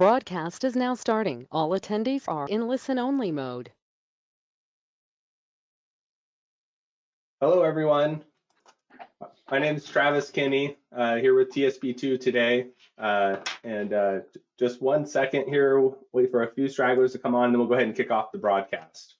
Broadcast is now starting. All attendees are in listen-only mode. Hello, everyone. My name is Travis Kinney, here with TSP2 today. Just 1 second here, wait for a few stragglers to come on, and then we'll go ahead and kick off the broadcast.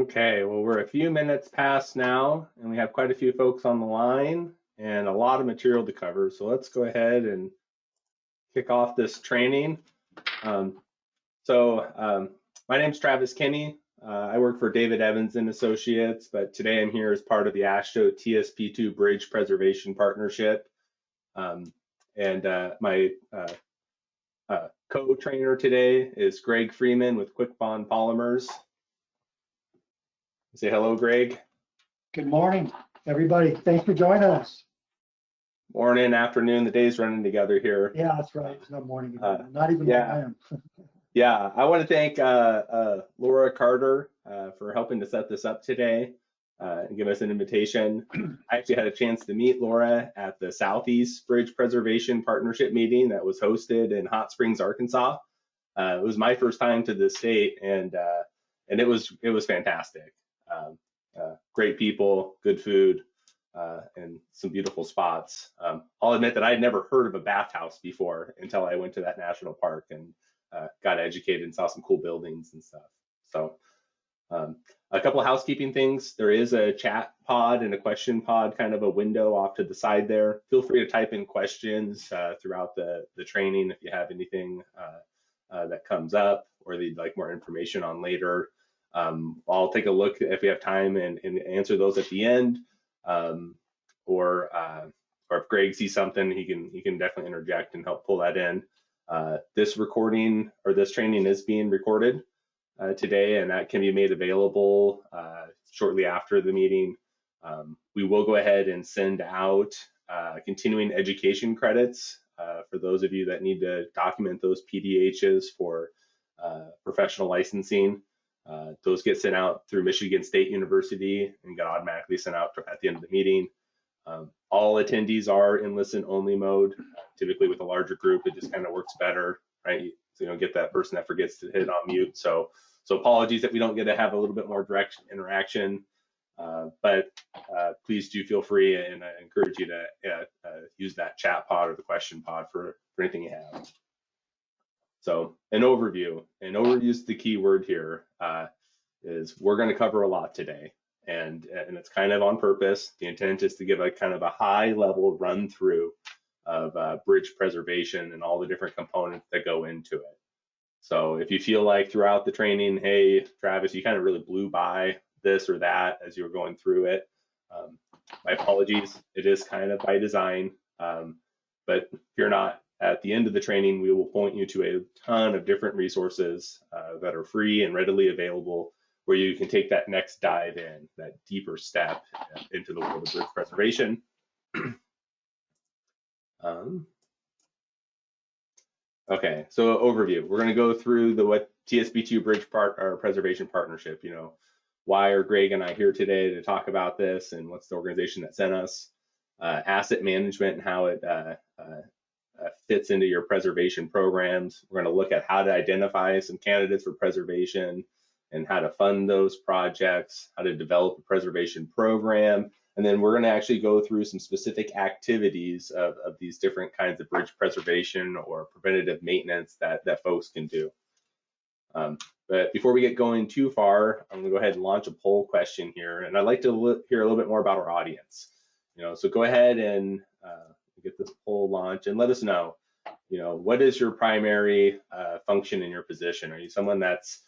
Okay, well, we're a few minutes past now, and we have quite a few folks on the line and a lot of material to cover. So let's go ahead and kick off this training. My name is Travis Kinney. I work for David Evans and Associates, but today I'm here as part of the AASHTO TSP2 Bridge Preservation Partnership. My co-trainer today is Greg Freeman with Quick Bond Polymers. Say hello, Greg. Good morning, everybody. Thanks for joining us. Morning, afternoon, the day's running together here. Yeah, that's right. It's not morning, not even where I am. Yeah, I want to thank Laura Carter for helping to set this up today and give us an invitation. I actually had a chance to meet Laura at the Southeast Bridge Preservation Partnership meeting that was hosted in Hot Springs, Arkansas. It was my first time to the state, and it was fantastic. Great people, good food, and some beautiful spots. I'll admit that I had never heard of a bathhouse before until I went to that national park and got educated and saw some cool buildings and stuff. So a couple of housekeeping things. There is a chat pod and a question pod, kind of a window off to the side there. Feel free to type in questions throughout the training if you have anything that comes up or that you'd like more information on later. I'll take a look if we have time and answer those at the end. Or if Greg sees something, he can definitely interject and help pull that in. This recording or this training is being recorded today, and that can be made available shortly after the meeting. We will go ahead and send out continuing education credits for those of you that need to document those PDHs for professional licensing. Those get sent out through Michigan State University and get automatically sent out at the end of the meeting. All attendees are in listen-only mode. Typically with a larger group, it just kind of works better, right? So you don't get that person that forgets to hit on mute. So apologies that we don't get to have a little bit more direct interaction, but please do feel free, and I encourage you to use that chat pod or the question pod for anything you have. So an overview is the key word here. Is we're going to cover a lot today, and it's kind of on purpose. The intent is to give a kind of a high level run through of bridge preservation and all the different components that go into it. So if you feel like throughout the training, hey, Travis, you kind of really blew by this or that as you were going through it, my apologies. It is kind of by design, but if you're not, at the end of the training, we will point you to a ton of different resources that are free and readily available, where you can take that next dive in, that deeper step into the world of bridge preservation. Okay, so overview. We're going to go through what TSP2 Bridge Preservation Partnership. You know, why are Greg and I here today to talk about this, and what's the organization that sent us? Asset management and how it fits into your preservation programs. We're going to look at how to identify some candidates for preservation and how to fund those projects, how to develop a preservation program, and then we're going to actually go through some specific activities of these different kinds of bridge preservation or preventative maintenance that folks can do. But before we get going too far, I'm going to go ahead and launch a poll question here, and I'd like to hear a little bit more about our audience. You know, so go ahead and get this poll launched, and let us know, what is your primary function in your position? Are you someone that's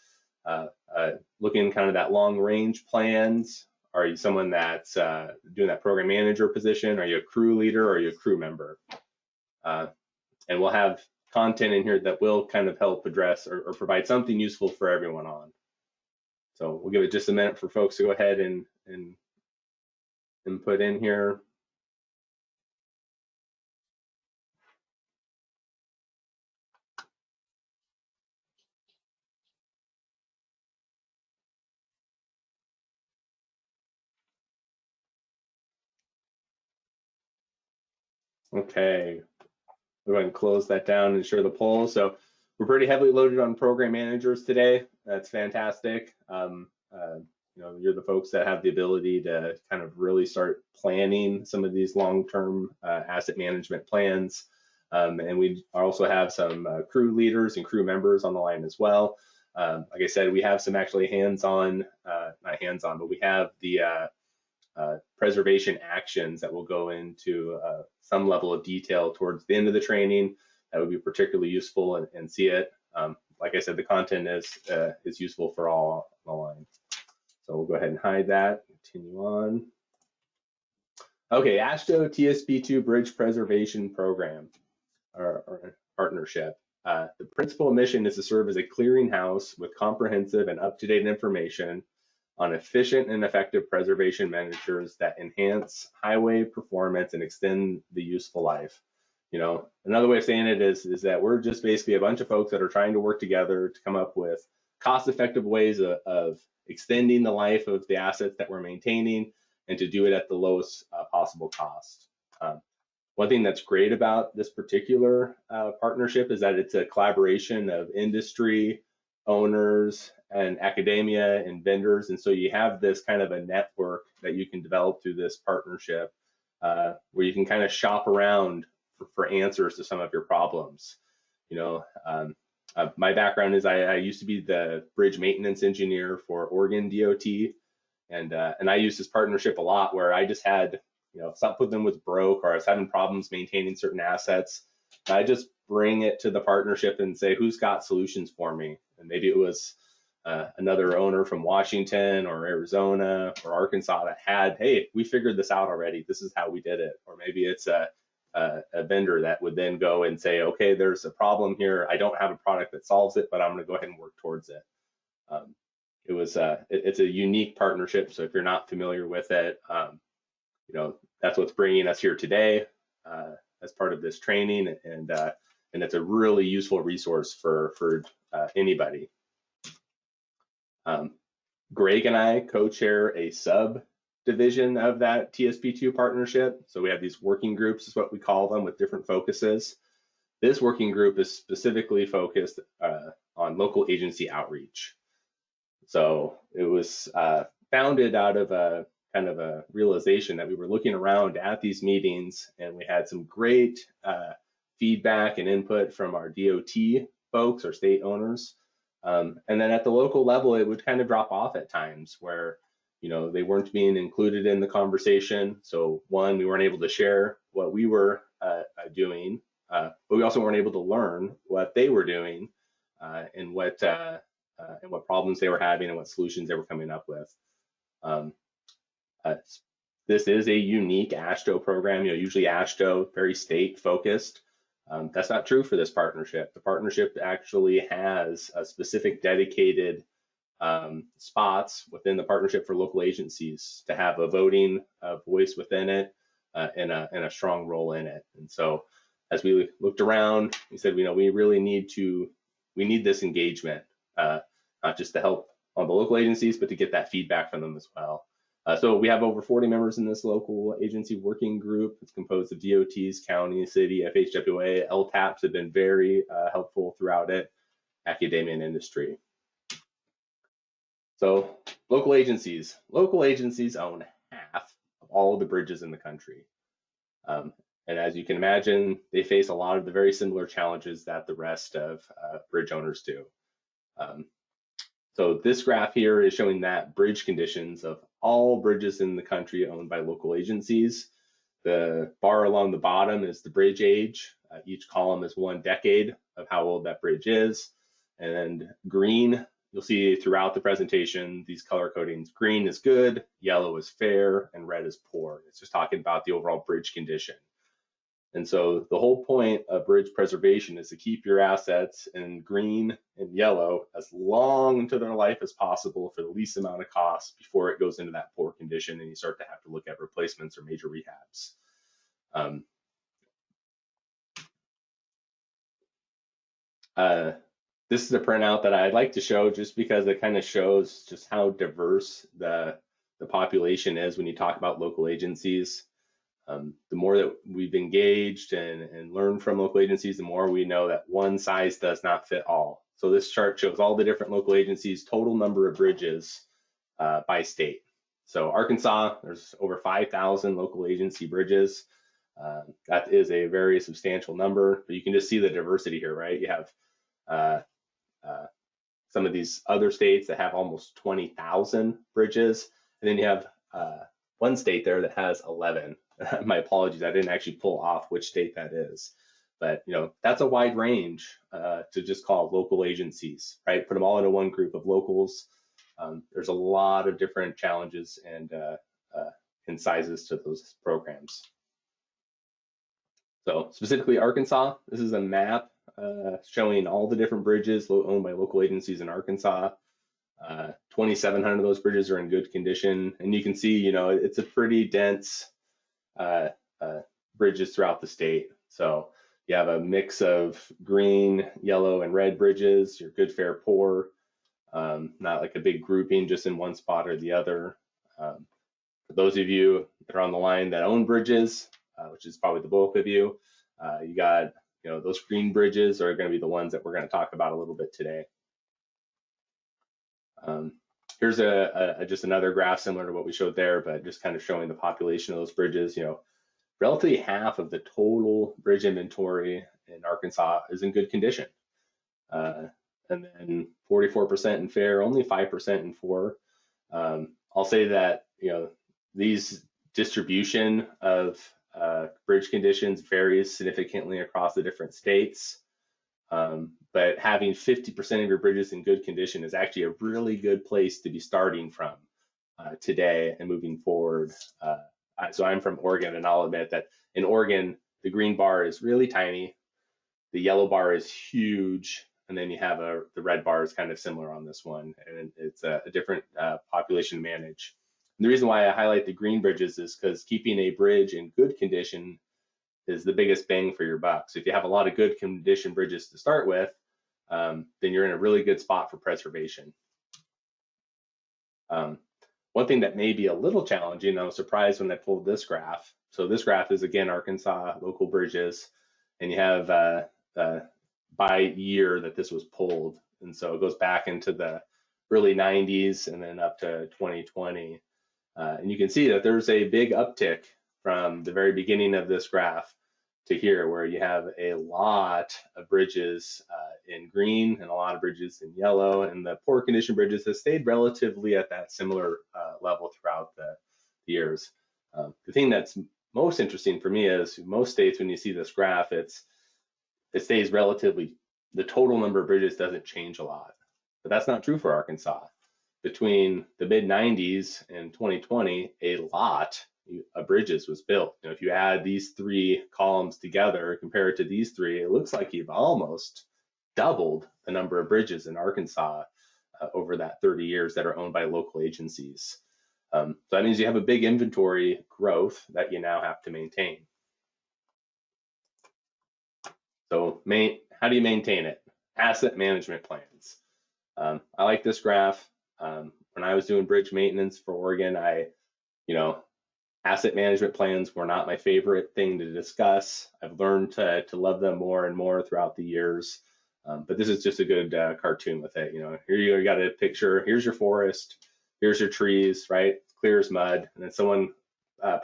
looking kind of that long range plans? Are you someone that's doing that program manager position? Are you a crew leader, or are you a crew member? And we'll have content in here that will kind of help address or provide something useful for everyone on. So we'll give it just a minute for folks to go ahead and put in here. Okay, we'll go ahead and close that down and share the poll. So we're pretty heavily loaded on program managers today. That's fantastic. You're the folks that have the ability to kind of really start planning some of these long-term asset management plans. And we also have some crew leaders and crew members on the line as well. Like I said, we have some actually hands-on, not hands-on, but we have the preservation actions that will go into some level of detail towards the end of the training. That would be particularly useful and see it. Like I said, the content is useful for all on the line. So we'll go ahead and hide that, continue on. Okay, AASHTO TSP2 Bridge Preservation Program, or partnership. The principal mission is to serve as a clearinghouse with comprehensive and up-to-date information on efficient and effective preservation measures that enhance highway performance and extend the useful life. Another way of saying it is that we're just basically a bunch of folks that are trying to work together to come up with cost-effective ways of extending the life of the assets that we're maintaining, and to do it at the lowest possible cost. One thing that's great about this particular partnership is that it's a collaboration of industry, owners, and academia and vendors. And so you have this kind of a network that you can develop through this partnership, where you can kind of shop around for answers to some of your problems. My background is I used to be the bridge maintenance engineer for Oregon DOT, and I used this partnership a lot, where I just had, something was broke, or I was having problems maintaining certain assets. I just bring it to the partnership and say, who's got solutions for me? And maybe it was another owner from Washington or Arizona or Arkansas that had, hey, we figured this out already. This is how we did it. Or maybe it's a vendor that would then go and say, okay, there's a problem here. I don't have a product that solves it, but I'm going to go ahead and work towards it. It's a unique partnership. So if you're not familiar with it, that's what's bringing us here today as part of this training, and it's a really useful resource for anybody. Greg and I co-chair a subdivision of that TSP2 partnership. So we have these working groups, is what we call them, with different focuses. This working group is specifically focused on local agency outreach. So it was founded out of a kind of a realization that we were looking around at these meetings, and we had some great feedback and input from our DOT folks, our state owners. And then at the local level, it would kind of drop off at times where, they weren't being included in the conversation. So one, we weren't able to share what we were doing, but we also weren't able to learn what they were doing and what problems they were having and what solutions they were coming up with. This is a unique AASHTO program. Usually AASHTO, very state focused. That's not true for this partnership. The partnership actually has a specific dedicated spots within the partnership for local agencies to have a voting voice within it and a strong role in it. And so as we looked around, we said, we really need this engagement, not just to help on the local agencies, but to get that feedback from them as well. So we have over 40 members in this local agency working group. It's composed of DOTs, county, city, FHWA, LTAPs have been very helpful throughout it, academia and industry. So local agencies own half of all of the bridges in the country. And as you can imagine, they face a lot of the very similar challenges that the rest of bridge owners do. So this graph here is showing that bridge conditions of all bridges in the country owned by local agencies. The bar along the bottom is the bridge age. Each column is 1 decade of how old that bridge is. And green, you'll see throughout the presentation, these color codings. Green is good, yellow is fair, and red is poor. It's just talking about the overall bridge condition. And so the whole point of bridge preservation is to keep your assets in green and yellow as long into their life as possible for the least amount of cost before it goes into that poor condition and you start to have to look at replacements or major rehabs. This is a printout that I'd like to show just because it kind of shows just how diverse the population is when you talk about local agencies. The more that we've engaged and learned from local agencies, the more we know that one size does not fit all. So this chart shows all the different local agencies' total number of bridges by state. So Arkansas, there's over 5,000 local agency bridges. That is a very substantial number, but you can just see the diversity here, right? You have some of these other states that have almost 20,000 bridges, and then you have one state there that has 11. My apologies, I didn't actually pull off which state that is, but that's a wide range to just call local agencies, right? Put them all into one group of locals. There's a lot of different challenges and sizes to those programs. So specifically Arkansas, this is a map showing all the different bridges owned by local agencies in Arkansas. 2,700 of those bridges are in good condition, and you can see, it's a pretty dense bridges throughout the state. So you have a mix of green, yellow, and red bridges. Your good, fair, poor. Not like a big grouping just in one spot or the other. For those of you that are on the line that own bridges, which is probably the bulk of you, you got those green bridges are going to be the ones that we're going to talk about a little bit today. Here's just another graph similar to what we showed there, but just kind of showing the population of those bridges. Relatively half of the total bridge inventory in Arkansas is in good condition. And then 44% in fair, only 5% in poor. I'll say that, these distribution of bridge conditions varies significantly across the different states. But having 50% of your bridges in good condition is actually a really good place to be starting from today and moving forward. So I'm from Oregon, and I'll admit that in Oregon, the green bar is really tiny, the yellow bar is huge, and then you have the red bar is kind of similar on this one, and it's a different population to manage. And the reason why I highlight the green bridges is because keeping a bridge in good condition is the biggest bang for your buck. So if you have a lot of good condition bridges to start with, then you're in a really good spot for preservation. One thing that may be a little challenging, I was surprised when I pulled this graph. So this graph is again Arkansas local bridges, and you have by year that this was pulled, and so it goes back into the early 90s and then up to 2020, and you can see that there's a big uptick from the very beginning of this graph to here, where you have a lot of bridges in green and a lot of bridges in yellow, and the poor condition bridges have stayed relatively at that similar level throughout the years. The thing that's most interesting for me is most states, when you see this graph, it stays relatively, the total number of bridges doesn't change a lot, but that's not true for Arkansas. Between the mid 90s and 2020, a lot of bridges was built. If you add these three columns together, compare it to these three, it looks like you've almost doubled the number of bridges in Arkansas over that 30 years that are owned by local agencies. So that means you have a big inventory growth that you now have to maintain. So how do you maintain it? Asset management plans. I like this graph. When I was doing bridge maintenance for Oregon, asset management plans were not my favorite thing to discuss. I've learned to love them more and more throughout the years. But this is just a good cartoon with it. Here you got a picture. Here's your forest. Here's your trees, right? Clear as mud. And then someone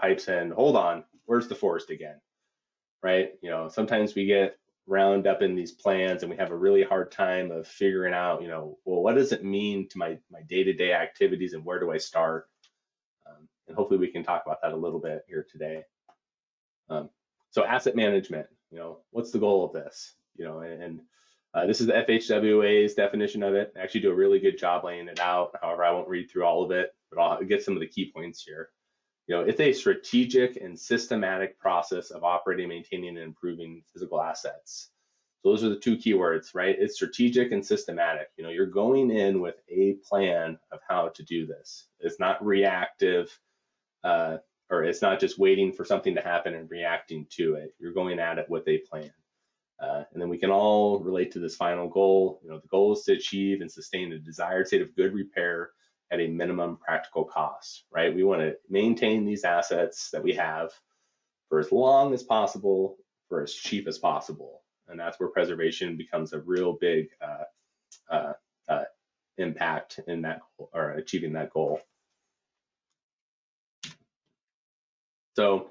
pipes in, hold on, where's the forest again? Right? Sometimes we get round up in these plans and we have a really hard time of figuring out, well, what does it mean to my day-to-day activities and where do I start? And hopefully we can talk about that a little bit here today. So asset management, what's the goal of this? This is the FHWA's definition of it. I actually do a really good job laying it out. However, I won't read through all of it, but I'll get some of the key points here. It's a strategic and systematic process of operating, maintaining, and improving physical assets. So those are the two key words, right? It's strategic and systematic. You're going in with a plan of how to do this. It's not reactive, or it's not just waiting for something to happen and reacting to it. You're going at it with a plan. And then we can all relate to this final goal. The goal is to achieve and sustain a desired state of good repair at a minimum practical cost, right? We want to maintain these assets that we have for as long as possible, for as cheap as possible. And that's where preservation becomes a real big impact in that, or achieving that goal. So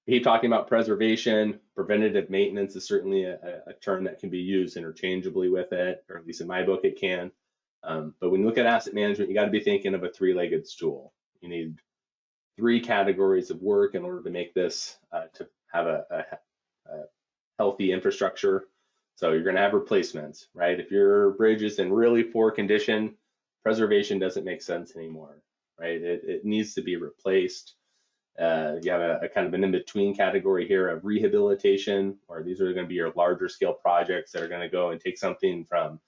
we keep talking about preservation. Preventative maintenance is certainly a term that can be used interchangeably with it, or at least in my book it can. But when you look at asset management, you got to be thinking of a three-legged stool. You need three categories of work in order to make this to have a healthy infrastructure. So you're going to have replacements, right? If your bridge is in really poor condition, preservation doesn't make sense anymore, right? It needs to be replaced. You have a kind of an in-between category here of rehabilitation, where these are going to be your larger scale projects that are going to go and take something from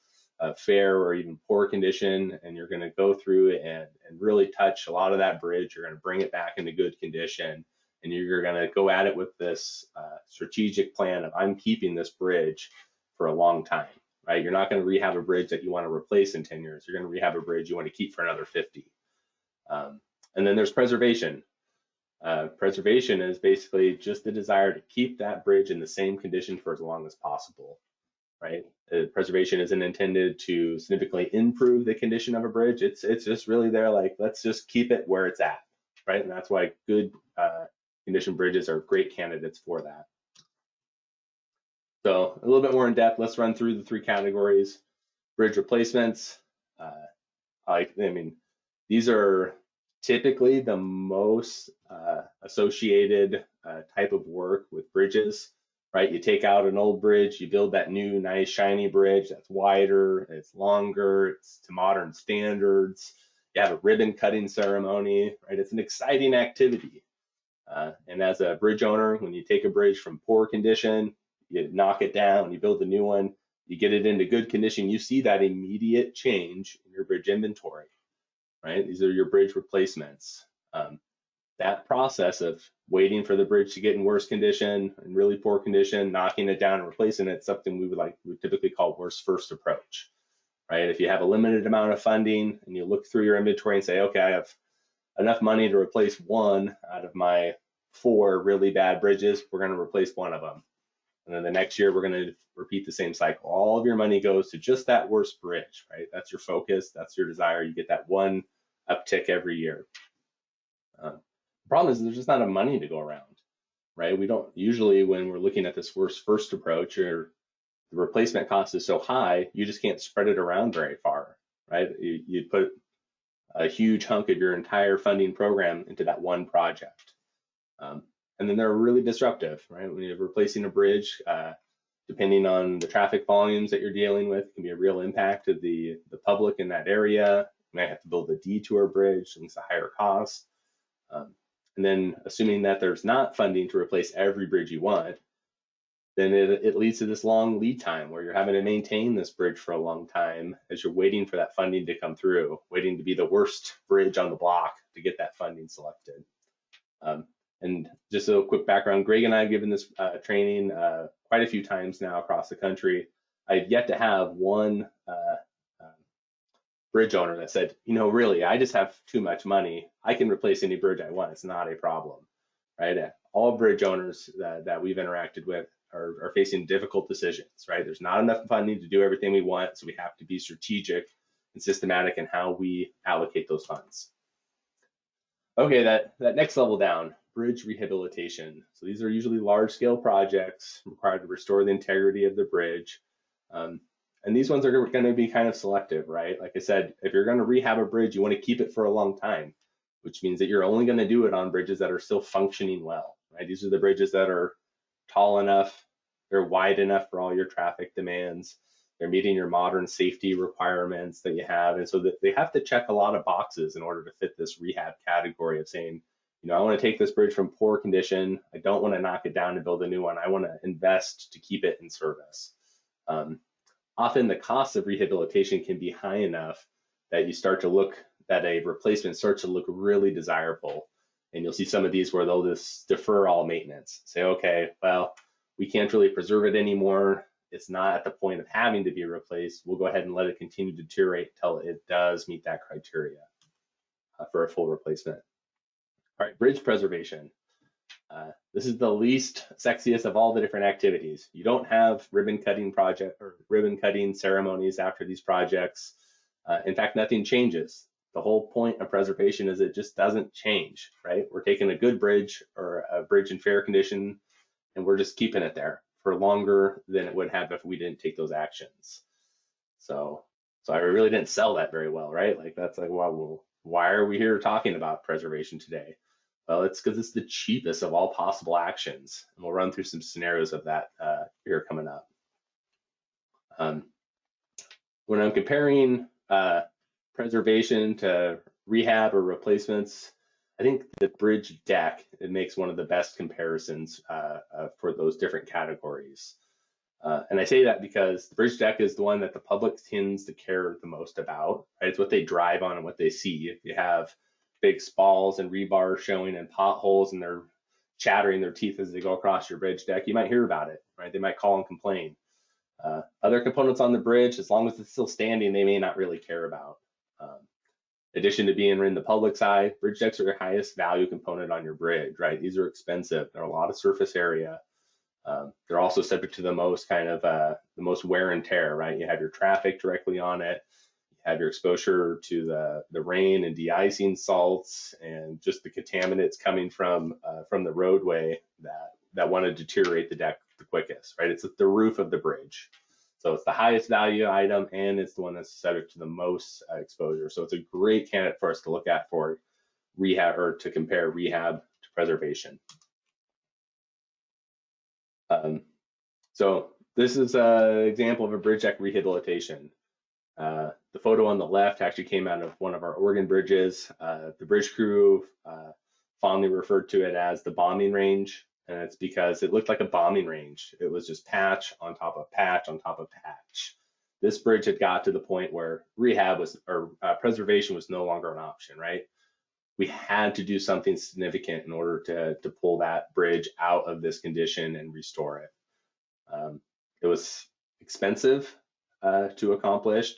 a fair or even poor condition, and you're going to go through and really touch a lot of that bridge. You're going to bring it back into good condition, and you're going to go at it with this strategic plan of, I'm keeping this bridge for a long time, right? You're not going to rehab a bridge that you want to replace in 10 years. You're going to rehab a bridge you want to keep for another 50. And then there's preservation. Preservation is basically just the desire to keep that bridge in the same condition for as long as possible, right? Preservation isn't intended to significantly improve the condition of a bridge. It's just really there, like, let's just keep it where it's at, right? And that's why good condition bridges are great candidates for that. So a little bit more in depth, let's run through the three categories. Bridge replacements. These are typically the most associated type of work with bridges, right? You take out an old bridge, you build that new, nice, shiny bridge that's wider, it's longer, it's to modern standards. You have a ribbon cutting ceremony, right? It's an exciting activity. And as a bridge owner, when you take a bridge from poor condition, you knock it down, you build a new one, you get it into good condition, you see that immediate change in your bridge inventory, right? These are your bridge replacements. That process of waiting for the bridge to get in worse condition, in really poor condition, knocking it down and replacing it, something we would typically call worst first approach, right? If you have a limited amount of funding and you look through your inventory and say, okay, I have enough money to replace one out of my 4 really bad bridges, we're going to replace one of them. And then the next year, we're going to repeat the same cycle. All of your money goes to just that worst bridge, right? That's your focus. That's your desire. You get that one uptick every year. The problem is there's just not enough money to go around, right? We don't usually, when we're looking at this worst first approach, or the replacement cost is so high, you just can't spread it around very far, right? You put a huge hunk of your entire funding program into that one project. And then they're really disruptive, right? When you're replacing a bridge, depending on the traffic volumes that you're dealing with, can be a real impact to the public in that area. You might have to build a detour bridge, and it's a higher cost. And then assuming that there's not funding to replace every bridge you want, then it leads to this long lead time where you're having to maintain this bridge for a long time as you're waiting for that funding to come through, waiting to be the worst bridge on the block to get that funding selected. And just a quick background, Greg and I have given this training quite a few times now across the country. I've yet to have one bridge owner that said, really, I just have too much money. I can replace any bridge I want. It's not a problem, right? All bridge owners that we've interacted with are facing difficult decisions, right? There's not enough funding to do everything we want, so we have to be strategic and systematic in how we allocate those funds. Okay, that next level down, bridge rehabilitation. So these are usually large-scale projects required to restore the integrity of the bridge. And these ones are going to be kind of selective, right? Like I said, if you're going to rehab a bridge, you want to keep it for a long time, which means that you're only going to do it on bridges that are still functioning well, right? These are the bridges that are tall enough, they're wide enough for all your traffic demands, they're meeting your modern safety requirements that you have, and so that they have to check a lot of boxes in order to fit this rehab category of saying, you know, I want to take this bridge from poor condition, I don't want to knock it down and build a new one, I want to invest to keep it in service. Often the cost of rehabilitation can be high enough that you start to look, that a replacement starts to look really desirable. And you'll see some of these where they'll just defer all maintenance. Say, okay, well, we can't really preserve it anymore. It's not at the point of having to be replaced. We'll go ahead and let it continue to deteriorate until it does meet that criteria for a full replacement. All right, bridge preservation. This is the least sexiest of all the different activities. You don't have ribbon cutting project or ribbon cutting ceremonies after these projects. In fact, nothing changes. The whole point of preservation is it just doesn't change, right? We're taking a good bridge or a bridge in fair condition, and we're just keeping it there for longer than it would have if we didn't take those actions. So I really didn't sell that very well, right? Like that's like, well, why are we here talking about preservation today? Well, it's because it's the cheapest of all possible actions. And we'll run through some scenarios of that here coming up. When I'm comparing preservation to rehab or replacements, I think the bridge deck, it makes one of the best comparisons for those different categories. And I say that because the bridge deck is the one that the public tends to care the most about, right? It's what they drive on and what they see. If you have big spalls and rebar showing and potholes and they're chattering their teeth as they go across your bridge deck, you might hear about it, right? They might call and complain. Other components on the bridge, as long as it's still standing, they may not really care about. In addition to being in the public's eye, bridge decks are your highest value component on your bridge, right? These are expensive. They're a lot of surface area. They're also subject to the most the most wear and tear, right? You have your traffic directly on it. Have your exposure to the rain and de-icing salts and just the contaminants coming from the roadway that want to deteriorate the deck the quickest, right? It's the roof of the bridge. So it's the highest value item and it's the one that's subject to the most exposure. So it's a great candidate for us to look at for rehab or to compare rehab to preservation. So this is an example of a bridge deck rehabilitation. The photo on the left actually came out of one of our Oregon bridges. The bridge crew fondly referred to it as the bombing range, and it's because it looked like a bombing range. It was just patch on top of patch on top of patch. This bridge had got to the point where rehab was, or preservation was no longer an option, right? We had to do something significant in order to pull that bridge out of this condition and restore it. It was expensive to accomplish,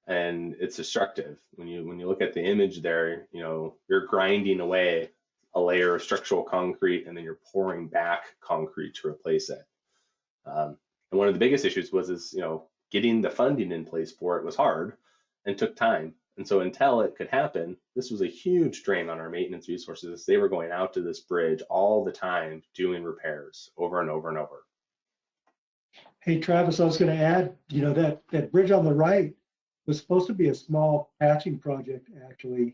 and it's destructive. When you look at the image there, you know, you're grinding away a layer of structural concrete and then you're pouring back concrete to replace it. And one of the biggest issues was you know, getting the funding in place for it was hard and took time. And so until it could happen, this was a huge drain on our maintenance resources. They were going out to this bridge all the time doing repairs over and over and over. Hey, Travis, I was going to add, you know, that bridge on the right was supposed to be a small patching project, actually.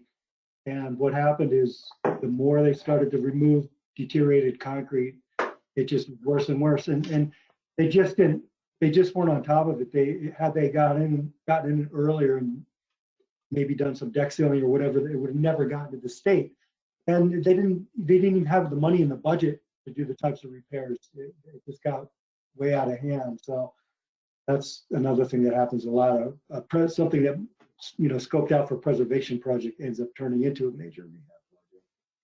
And what happened is the more they started to remove deteriorated concrete, it just worse and worse. And they just weren't on top of it. They gotten in earlier and maybe done some deck sealing or whatever, they would have never gotten to the state. And they didn't even have the money in the budget to do the types of repairs. It just got way out of hand. So that's another thing that happens a lot of something that, you know, scoped out for preservation project ends up turning into a major rehab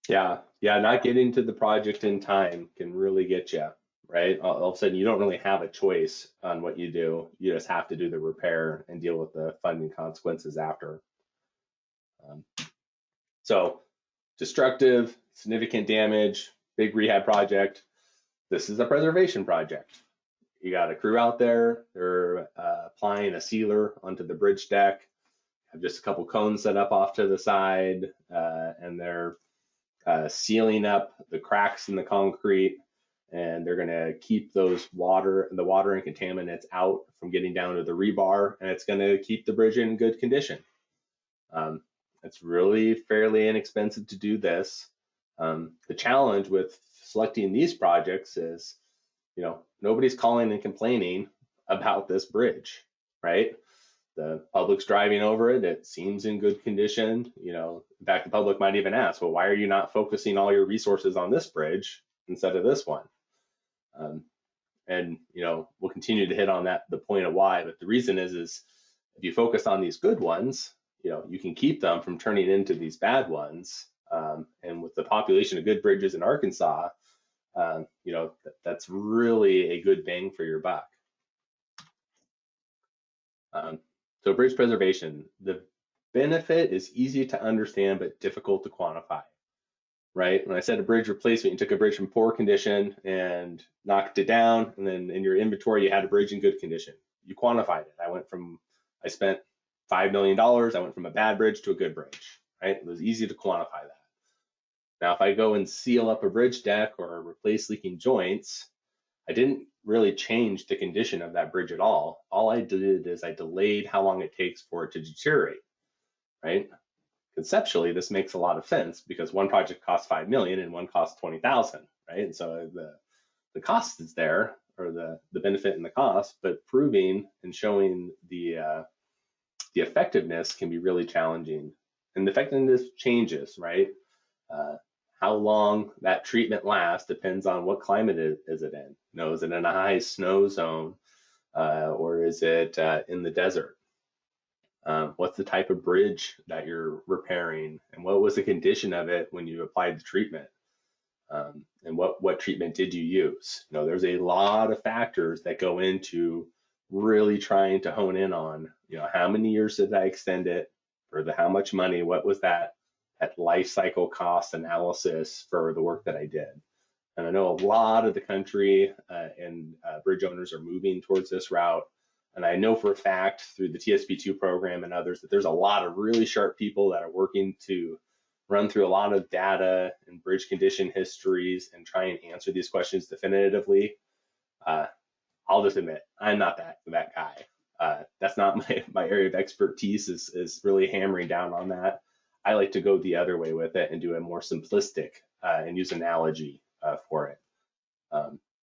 project. Yeah, not getting to the project in time can really get you, right? All of a sudden you don't really have a choice on what you do. You just have to do the repair and deal with the funding consequences after. So destructive, significant damage, big rehab project. This is a preservation project. You got a crew out there, they're applying a sealer onto the bridge deck, have just a couple cones set up off to the side, and they're sealing up the cracks in the concrete, and they're gonna keep the water and contaminants out from getting down to the rebar, and it's gonna keep the bridge in good condition. It's really fairly inexpensive to do this. The challenge with selecting these projects is, nobody's calling and complaining about this bridge, right? The public's driving over it. It seems in good condition. In fact, the public might even ask, well, why are you not focusing all your resources on this bridge instead of this one? And we'll continue to hit on the point of why, but the reason is if you focus on these good ones, you can keep them from turning into these bad ones. And with the population of good bridges in Arkansas, that's really a good bang for your buck. So bridge preservation, the benefit is easy to understand but difficult to quantify, right? When I said a bridge replacement, you took a bridge from poor condition and knocked it down, and then in your inventory you had a bridge in good condition. You quantified it. I spent $5 million. I went from a bad bridge to a good bridge, right? It was easy to quantify that. Now, if I go and seal up a bridge deck or replace leaking joints, I didn't really change the condition of that bridge at all. All I did is I delayed how long it takes for it to deteriorate, right? Conceptually, this makes a lot of sense because one project costs $5 million and one costs $20,000, right? And so the cost is there, or the benefit and the cost, but proving and showing the effectiveness can be really challenging. And the effectiveness changes, right? How long that treatment lasts depends on what climate is it in. Is it in a high snow zone or is it in the desert? What's the type of bridge that you're repairing, and what was the condition of it when you applied the treatment? And what treatment did you use? There's a lot of factors that go into really trying to hone in on, how many years did I extend it, for how much money, what was that life cycle cost analysis for the work that I did. And I know a lot of the country and bridge owners are moving towards this route. And I know for a fact through the TSP2 program and others that there's a lot of really sharp people that are working to run through a lot of data and bridge condition histories and try and answer these questions definitively. I'll just admit, I'm not that guy. That's not my area of expertise is really hammering down on that. I like to go the other way with it and do a more simplistic and use analogy for it.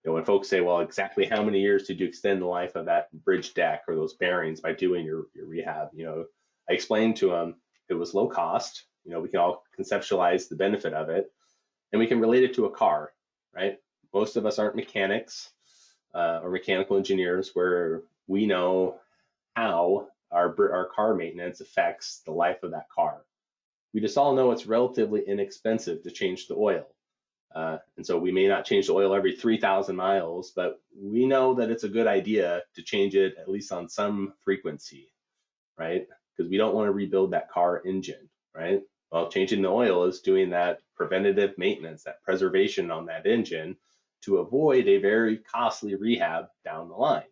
When folks say, well, exactly how many years did you extend the life of that bridge deck or those bearings by doing your rehab? I explained to them it was low cost. We can all conceptualize the benefit of it, and we can relate it to a car, right? Most of us aren't mechanics or mechanical engineers where we know how our car maintenance affects the life of that car. We just all know it's relatively inexpensive to change the oil. And so we may not change the oil every 3,000 miles, but we know that it's a good idea to change it at least on some frequency, right? Because we don't want to rebuild that car engine, right? Well, changing the oil is doing that preventative maintenance, that preservation on that engine to avoid a very costly rehab down the line.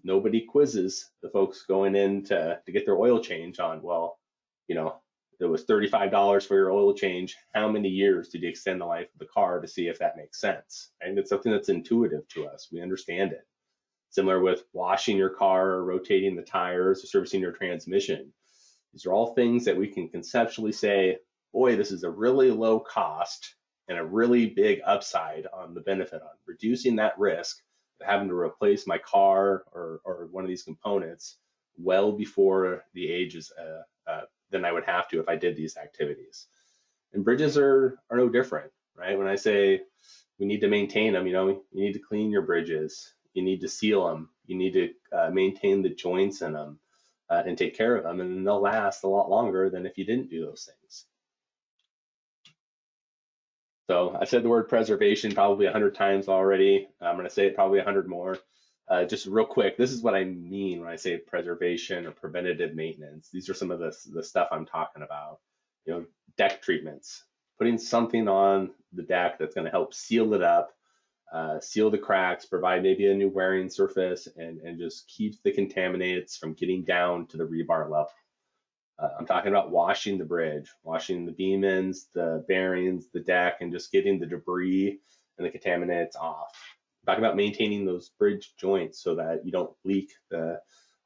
Nobody quizzes the folks going in to get their oil change on, well, it was $35 for your oil change. How many years did you extend the life of the car to see if that makes sense? And it's something that's intuitive to us. We understand it. Similar with washing your car or rotating the tires or servicing your transmission. These are all things that we can conceptually say, boy, this is a really low cost and a really big upside on the benefit on reducing that risk of having to replace my car or one of these components well before the age is than I would have to if I did these activities. And bridges are no different, right? When I say we need to maintain them, you need to clean your bridges, you need to seal them, you need to maintain the joints in them and take care of them, and they'll last a lot longer than if you didn't do those things. So I said the word preservation probably 100 times already. I'm going to say it probably 100 more. Just real quick, this is what I mean when I say preservation or preventative maintenance. These are some of the stuff I'm talking about. Deck treatments, putting something on the deck that's going to help seal it up, seal the cracks, provide maybe a new wearing surface, and just keep the contaminants from getting down to the rebar level. I'm talking about washing the bridge, washing the beam ends, the bearings, the deck, and just getting the debris and the contaminants off. Talking about maintaining those bridge joints so that you don't leak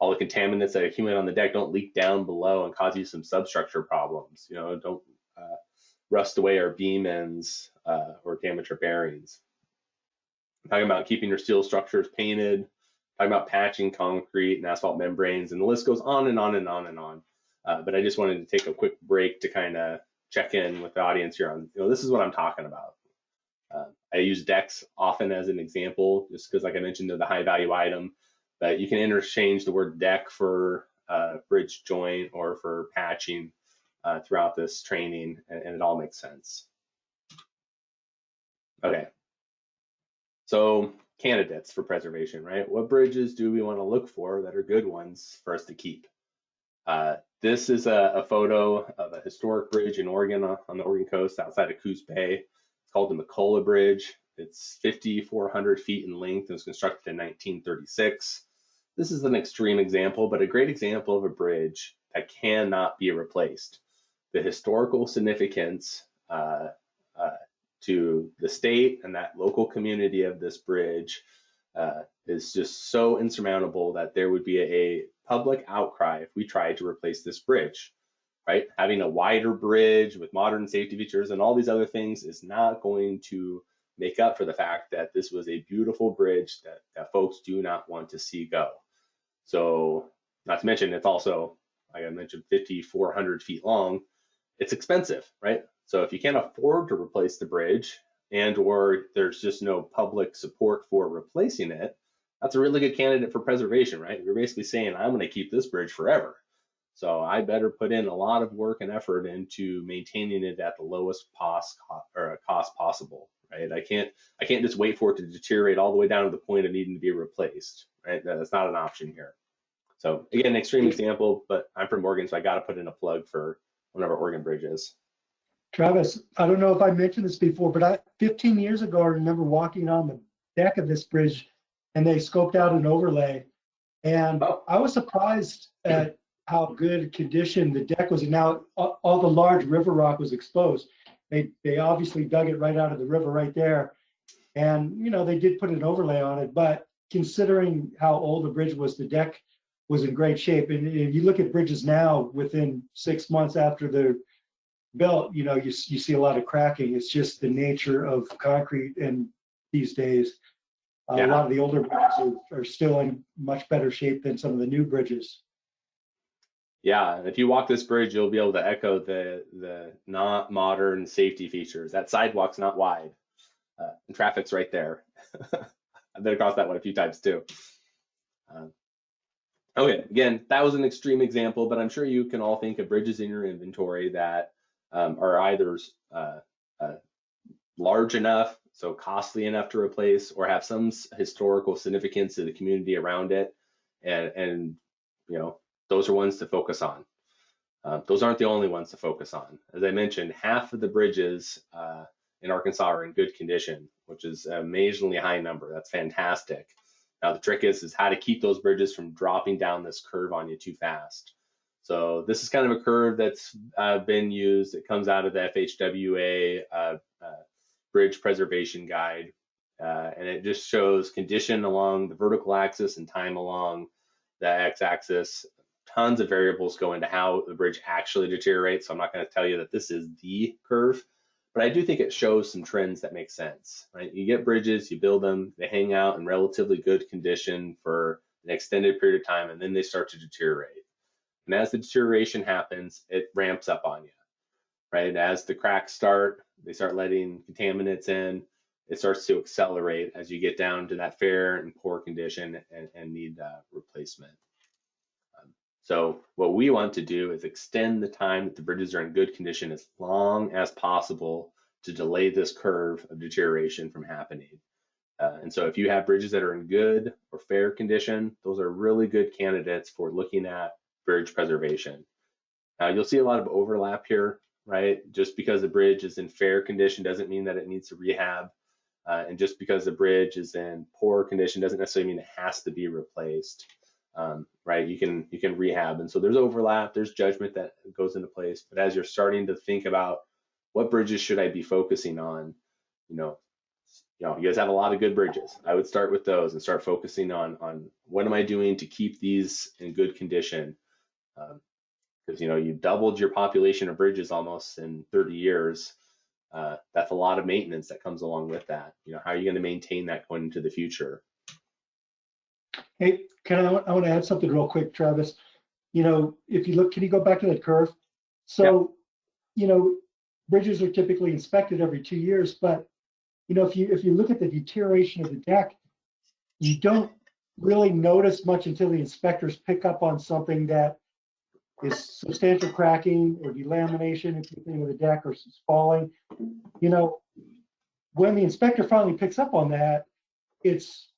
all the contaminants that accumulate on the deck don't leak down below and cause you some substructure problems. Don't rust away our beam ends or damage our bearings. I'm talking about keeping your steel structures painted, talking about patching concrete and asphalt membranes, and the list goes on and on and on and on. But I just wanted to take a quick break to kind of check in with the audience here on, this is what I'm talking about. I use decks often as an example, just because, like I mentioned, they're the high value item, but you can interchange the word deck for bridge joint or for patching throughout this training, and it all makes sense. Okay, so candidates for preservation, right? What bridges do we want to look for that are good ones for us to keep? This is a photo of a historic bridge in Oregon, on the Oregon coast outside of Coos Bay. It's called the McCullough Bridge. It's 5,400 feet in length and was constructed in 1936. This is an extreme example, but a great example of a bridge that cannot be replaced. The historical significance to the state and that local community of this bridge is just so insurmountable that there would be a public outcry if we tried to replace this bridge, right? Having a wider bridge with modern safety features and all these other things is not going to make up for the fact that this was a beautiful bridge that folks do not want to see go. So, not to mention, it's also, like I mentioned, 5,400 feet long. It's expensive, right? So if you can't afford to replace the bridge, and or there's just no public support for replacing it, that's a really good candidate for preservation, right? You're basically saying, I'm going to keep this bridge forever, so I better put in a lot of work and effort into maintaining it at the lowest cost possible, right? I can't just wait for it to deteriorate all the way down to the point of needing to be replaced, right? That's not an option here. So again, an extreme example, but I'm from Oregon, so I got to put in a plug for one of our Oregon bridges. Travis, I don't know if I mentioned this before, but 15 years ago, I remember walking on the deck of this bridge and they scoped out an overlay. And I was surprised at how good condition the deck was. And now all the large river rock was exposed. They obviously dug it right out of the river right there. And, they did put an overlay on it, but considering how old the bridge was, the deck was in great shape. And if you look at bridges now, within 6 months after they're built, you see a lot of cracking. It's just the nature of concrete, and these days, a lot of the older bridges are still in much better shape than some of the new bridges. Yeah, and if you walk this bridge, you'll be able to echo the not modern safety features. That sidewalk's not wide, and traffic's right there. I've been across that one a few times too. Okay, again, that was an extreme example, but I'm sure you can all think of bridges in your inventory that are either large enough, so costly enough to replace, or have some historical significance to the community around it, and those are ones to focus on. Those aren't the only ones to focus on. As I mentioned, half of the bridges in Arkansas are in good condition, which is an amazingly high number. That's fantastic. Now the trick is how to keep those bridges from dropping down this curve on you too fast. So this is kind of a curve that's been used. It comes out of the FHWA Bridge Preservation Guide, and it just shows condition along the vertical axis and time along the x-axis. Tons of variables go into how the bridge actually deteriorates, so I'm not going to tell you that this is the curve, but I do think it shows some trends that make sense, right? You get bridges, you build them, they hang out in relatively good condition for an extended period of time, and then they start to deteriorate. And as the deterioration happens, it ramps up on you, right? As the cracks start, they start letting contaminants in, it starts to accelerate as you get down to that fair and poor condition and need replacement. So what we want to do is extend the time that the bridges are in good condition as long as possible to delay this curve of deterioration from happening. And so if you have bridges that are in good or fair condition, those are really good candidates for looking at bridge preservation. Now you'll see a lot of overlap here, right? Just because the bridge is in fair condition doesn't mean that it needs to rehab. And just because the bridge is in poor condition doesn't necessarily mean it has to be replaced. Right? You can rehab, and so there's overlap, there's judgment that goes into place. But as you're starting to think about what bridges should I be focusing on, you guys have a lot of good bridges. I would start with those and start focusing on what am I doing to keep these in good condition, because you doubled your population of bridges almost in 30 years. that's a lot of maintenance that comes along with that. You know, how are you going to maintain that going into the future? Hey, I want to add something real quick, Travis. You know, if you look, can you go back to that curve? So, you know, bridges are typically inspected every 2 years, but you know, if you look at the deterioration of the deck, you don't really notice much until the inspectors pick up on something that is substantial cracking or delamination if you think of the deck or it's falling. You know, when the inspector finally picks up on that, it's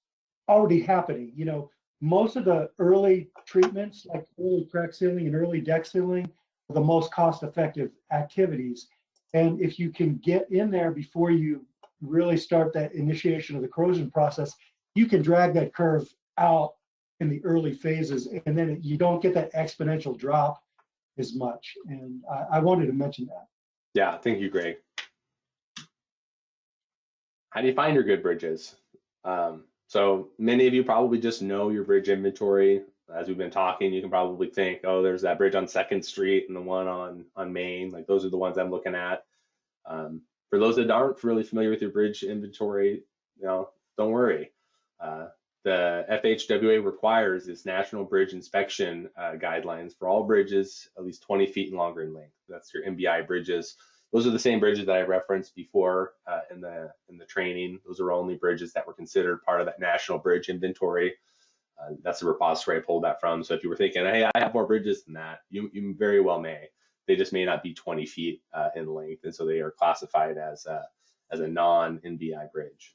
already happening. You know, most of the early treatments, like early crack sealing and early deck sealing, are the most cost-effective activities. And if you can get in there before you really start that initiation of the corrosion process, you can drag that curve out in the early phases, and then you don't get that exponential drop as much. And I wanted to mention that. Yeah, thank you, Greg. How do you find your good bridges? So many of you probably just know your bridge inventory. As we've been talking, you can probably think, oh, there's that bridge on 2nd Street and the one on Main. Like those are the ones I'm looking at. For those that aren't really familiar with your bridge inventory, you know, don't worry. The FHWA requires this National Bridge Inspection guidelines for all bridges at least 20 feet and longer in length. That's your MBI bridges. Those are the same bridges that I referenced before in the training. Those are only bridges that were considered part of that National Bridge Inventory. That's the repository I pulled that from. So if you were thinking, hey, I have more bridges than that, you very well may. They just may not be 20 feet in length, and so they are classified as a non-NBI bridge.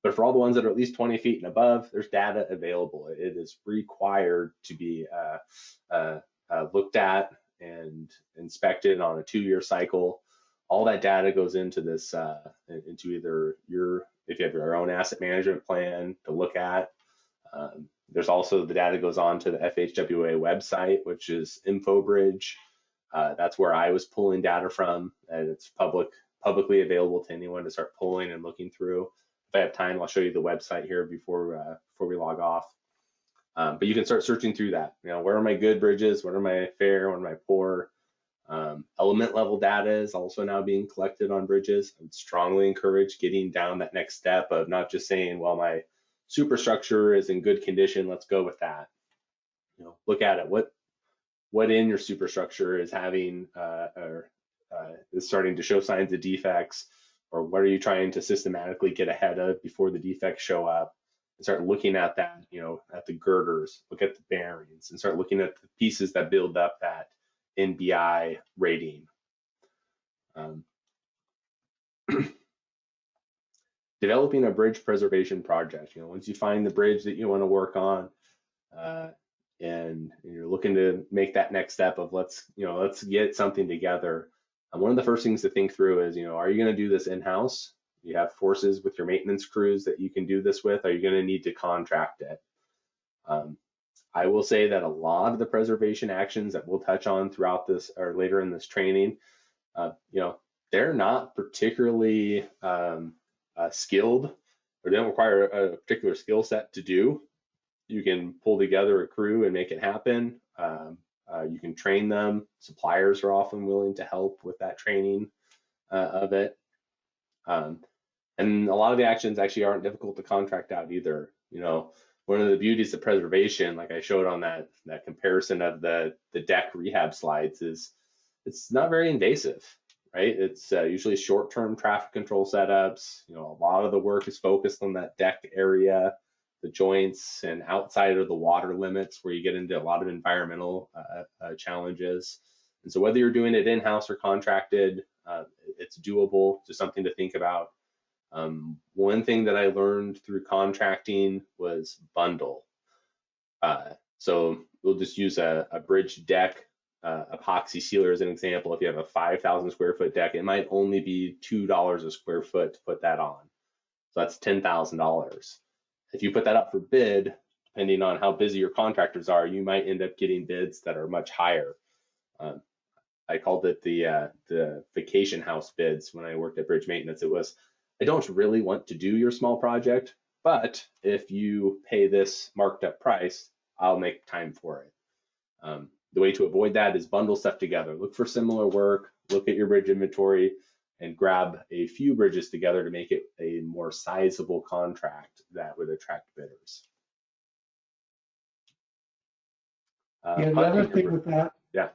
But for all the ones that are at least 20 feet and above, there's data available. It is required to be looked at and inspected on a 2-year cycle. All that data goes into this, into either if you have your own asset management plan to look at. There's also the data goes on to the FHWA website, which is InfoBridge. That's where I was pulling data from, and it's publicly available to anyone to start pulling and looking through. If I have time, I'll show you the website here before we log off. But you can start searching through that. You know, where are my good bridges? What are my fair? What are my poor? Element level data is also now being collected on bridges. I would strongly encourage getting down that next step of not just saying, well, my superstructure is in good condition, let's go with that. You know, look at it. What in your superstructure is having is starting to show signs of defects, or what are you trying to systematically get ahead of before the defects show up? And start looking at that, you know, at the girders, look at the bearings, and start looking at the pieces that build up that NBI rating. Developing a bridge preservation project. You know, once you find the bridge that you want to work on, and you're looking to make that next step of let's get something together. One of the first things to think through is, you know, are you going to do this in-house? You have forces with your maintenance crews that you can do this with. Are you going to need to contract it? I will say that a lot of the preservation actions that we'll touch on throughout this or later in this training, you know, they're not particularly skilled, or they don't require a particular skill set to do. You can pull together a crew and make it happen. You can train them. Suppliers are often willing to help with that training of it. And a lot of the actions actually aren't difficult to contract out either. You know, one of the beauties of preservation, like I showed on that comparison of the deck rehab slides, is it's not very invasive, right? It's usually short-term traffic control setups. You know, a lot of the work is focused on that deck area, the joints, and outside of the water limits where you get into a lot of environmental challenges. And so whether you're doing it in-house or contracted, it's doable, just something to think about. One thing that I learned through contracting was bundle. So we'll just use a bridge deck epoxy sealer as an example. If you have a 5,000 square foot deck, it might only be $2 a square foot to put that on. So that's $10,000. If you put that up for bid, depending on how busy your contractors are, you might end up getting bids that are much higher. I called it the vacation house bids when I worked at Bridge Maintenance. It was, I don't really want to do your small project, but if you pay this marked up price, I'll make time for it. The way to avoid that is bundle stuff together. Look for similar work, look at your bridge inventory, and grab a few bridges together to make it a more sizable contract that would attract bidders. Yeah, the other thing with that, yeah,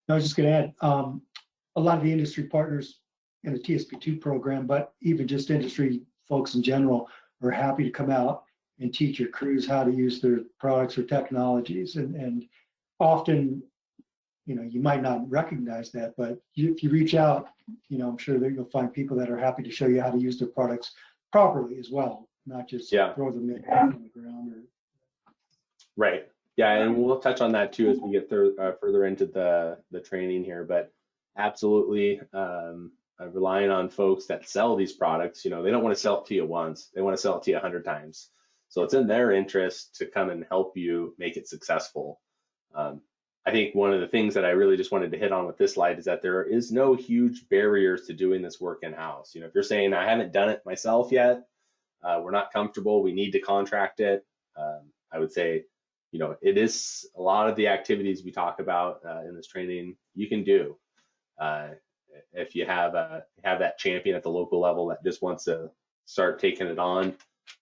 I was just going to add, a lot of the industry partners in the TSP2 program, but even just industry folks in general, are happy to come out and teach your crews how to use their products or technologies. And often, you know, you might not recognize that, but if you reach out, you know, I'm sure that you'll find people that are happy to show you how to use their products properly as well, not just throw them in on the ground. Or... Right. Yeah, and we'll touch on that too as we get further into the training here. But absolutely, relying on folks that sell these products, you know, they don't want to sell it to you once; they want to sell it to you 100 times. So it's in their interest to come and help you make it successful. I think one of the things that I really just wanted to hit on with this slide is that there is no huge barriers to doing this work in-house. You know, if you're saying I haven't done it myself yet, we're not comfortable, we need to contract it, I would say, you know, it is a lot of the activities we talk about in this training you can do. If you have that champion at the local level that just wants to start taking it on,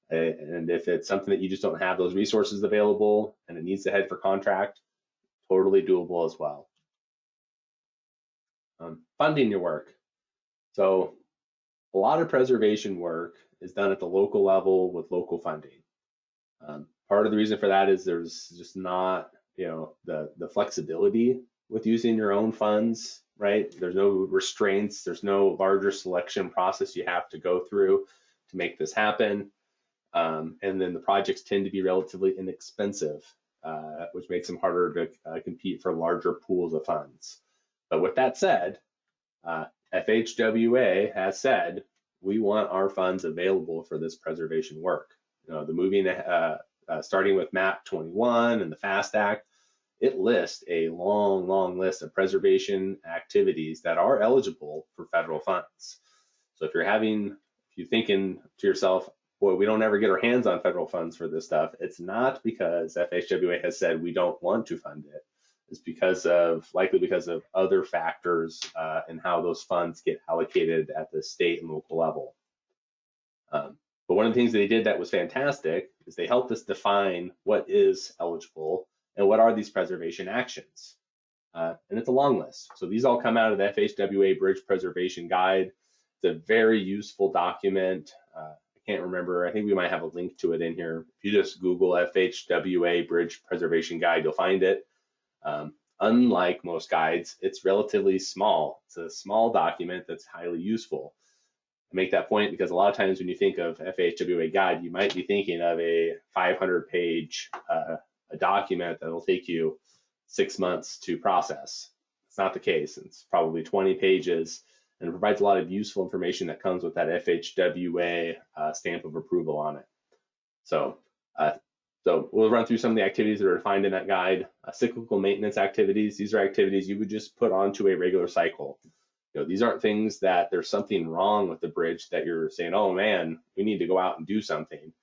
and if it's something that you just don't have those resources available and it needs to head for contract, totally doable as well. Funding your work. So a lot of preservation work is done at the local level with local funding. Part of the reason for that is there's just not, you know, the flexibility with using your own funds, right? There's no restraints, there's no larger selection process you have to go through to make this happen. And then the projects tend to be relatively inexpensive, which makes them harder to compete for larger pools of funds. But with that said, FHWA has said we want our funds available for this preservation work. You know, the moving, starting with MAP 21 and the FAST Act, it lists a long list of preservation activities that are eligible for federal funds. So if you're thinking to yourself, boy, we don't ever get our hands on federal funds for this stuff, it's not because FHWA has said we don't want to fund it. It's likely because of other factors and how those funds get allocated at the state and local level. But one of the things they did that was fantastic is they helped us define what is eligible and what are these preservation actions. And it's a long list. So these all come out of the FHWA Bridge Preservation Guide. It's a very useful document. I can't remember, I think we might have a link to it in here. If you just Google FHWA Bridge Preservation Guide, you'll find it. Unlike most guides, it's relatively small. It's a small document that's highly useful. I make that point because a lot of times when you think of FHWA guide, you might be thinking of a 500-page a document that will take you 6 months to process. It's not the case. It's probably 20 pages and it provides a lot of useful information that comes with that FHWA stamp of approval on it. So we'll run through some of the activities that are defined in that guide. Cyclical maintenance activities, these are activities you would just put onto a regular cycle. You know, these aren't things that there's something wrong with the bridge that you're saying, oh man, we need to go out and do something.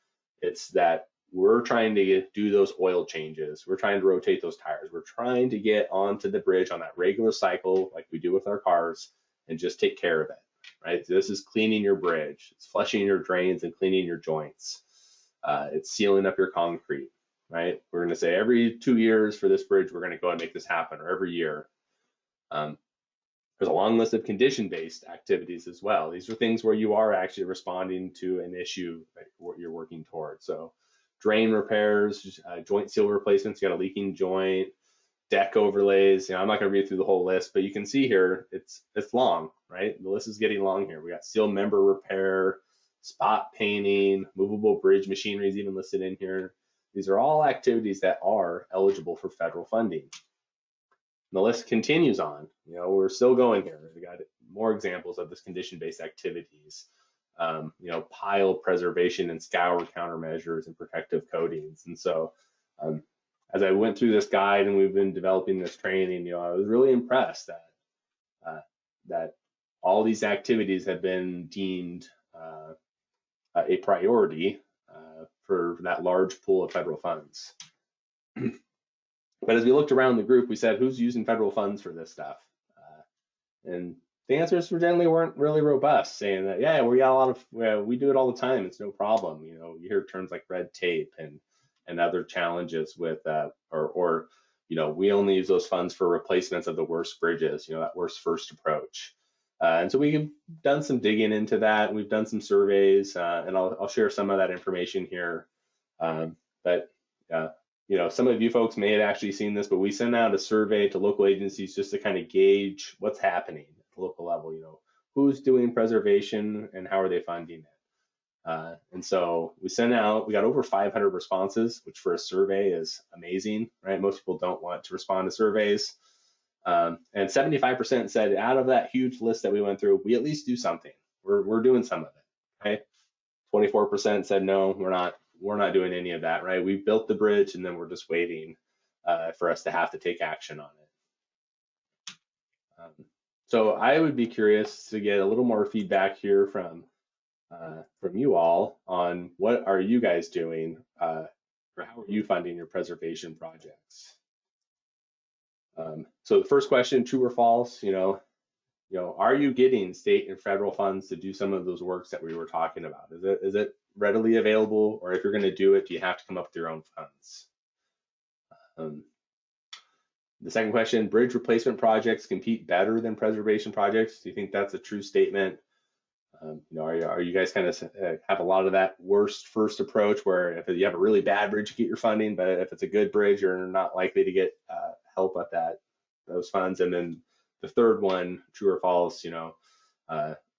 It's that we're trying to do those oil changes. We're trying to rotate those tires. We're trying to get onto the bridge on that regular cycle like we do with our cars and just take care of it, right? This is cleaning your bridge. It's flushing your drains and cleaning your joints. It's sealing up your concrete, right? We're going to say every 2 years for this bridge, we're going to go and make this happen, or every year. There's a long list of condition-based activities as well. These are things where you are actually responding to an issue that you're working towards. So drain repairs, joint seal replacements, you got a leaking joint, deck overlays. You know, I'm not going to read through the whole list, but you can see here it's long, right? The list is getting long here. We got seal member repair, spot painting, movable bridge machinery is even listed in here. These are all activities that are eligible for federal funding. And the list continues on. You know, we're still going here. We got more examples of this condition-based activities. You know, pile preservation and scour countermeasures and protective coatings. And so, as I went through this guide and we've been developing this training, you know, I was really impressed that all these activities have been deemed a priority for that large pool of federal funds. But as we looked around the group, we said, who's using federal funds for this stuff? And the answers generally weren't really robust, saying that, yeah, we got a lot of, we do it all the time, it's no problem. You know, you hear terms like red tape and other challenges with or you know, we only use those funds for replacements of the worst bridges, you know, that worst first approach. And so we've done some digging into that. We've done some surveys, and I'll share some of that information here. But you know, some of you folks may have actually seen this, but we sent out a survey to local agencies just to kind of gauge what's happening at the local level. You know, who's doing preservation and how are they funding it? And so we got over 500 responses, which for a survey is amazing, right? Most people don't want to respond to surveys. And 75% said out of that huge list that we went through, we at least do something. We're doing some of it, right? 24% said no, we're not doing any of that, right? We built the bridge and then we're just waiting for us to have to take action on it. So I would be curious to get a little more feedback here from you all on what are you guys doing, or how are you funding your preservation projects? So the first question, true or false, you know, are you getting state and federal funds to do some of those works that we were talking about? Is it readily available, or if you're going to do it, do you have to come up with your own funds? The second question, bridge replacement projects compete better than preservation projects. Do you think that's a true statement? You know, are you guys kind of have a lot of that worst first approach where if you have a really bad bridge, you get your funding, but if it's a good bridge, you're not likely to get help at those funds? And then the third one, true or false, you know,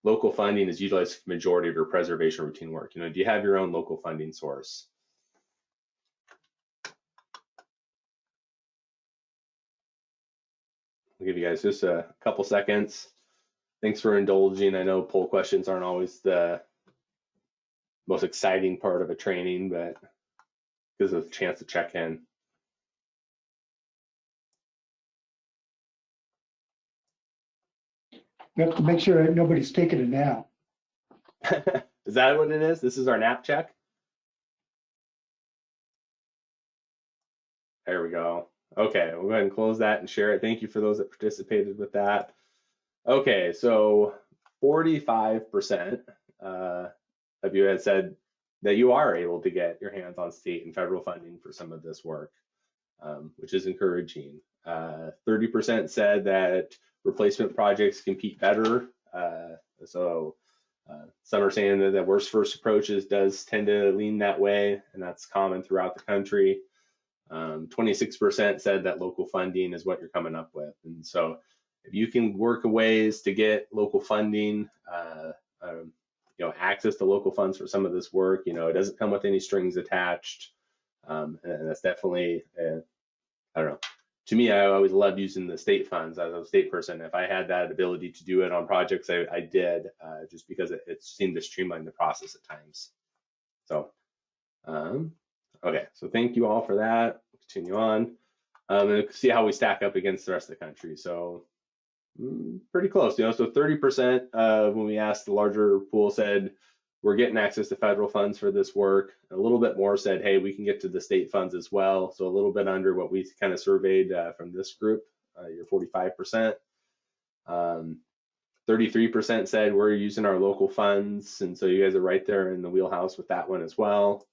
local funding is utilized for the majority of your preservation routine work. You know, do you have your own local funding source? I'll give you guys just a couple seconds. Thanks for indulging. I know poll questions aren't always the most exciting part of a training, but gives us a chance to check in. We have to make sure nobody's taking a nap. Is that what it is? This is our nap check? There we go. Okay, we'll go ahead and close that and share it. Thank you for those that participated with that. Okay, so 45% of you had said that you are able to get your hands on state and federal funding for some of this work, which is encouraging. 30% said that replacement projects compete better. Some are saying that the worst first approaches does tend to lean that way, and that's common throughout the country. 26% said that local funding is what you're coming up with. And so if you can work ways to get local funding, you know, access to local funds for some of this work, you know, it doesn't come with any strings attached. And that's definitely, I don't know, to me, I always loved using the state funds as a state person. If I had that ability to do it on projects, I did, just because it seemed to streamline the process at times. So, okay, so thank you all for that. Continue on, and see how we stack up against the rest of the country. So pretty close, you know. So 30% when we asked the larger pool said we're getting access to federal funds for this work. A little bit more said, hey, we can get to the state funds as well. So a little bit under what we kind of surveyed from this group, your 45%. 33% said we're using our local funds, and so you guys are right there in the wheelhouse with that one as well.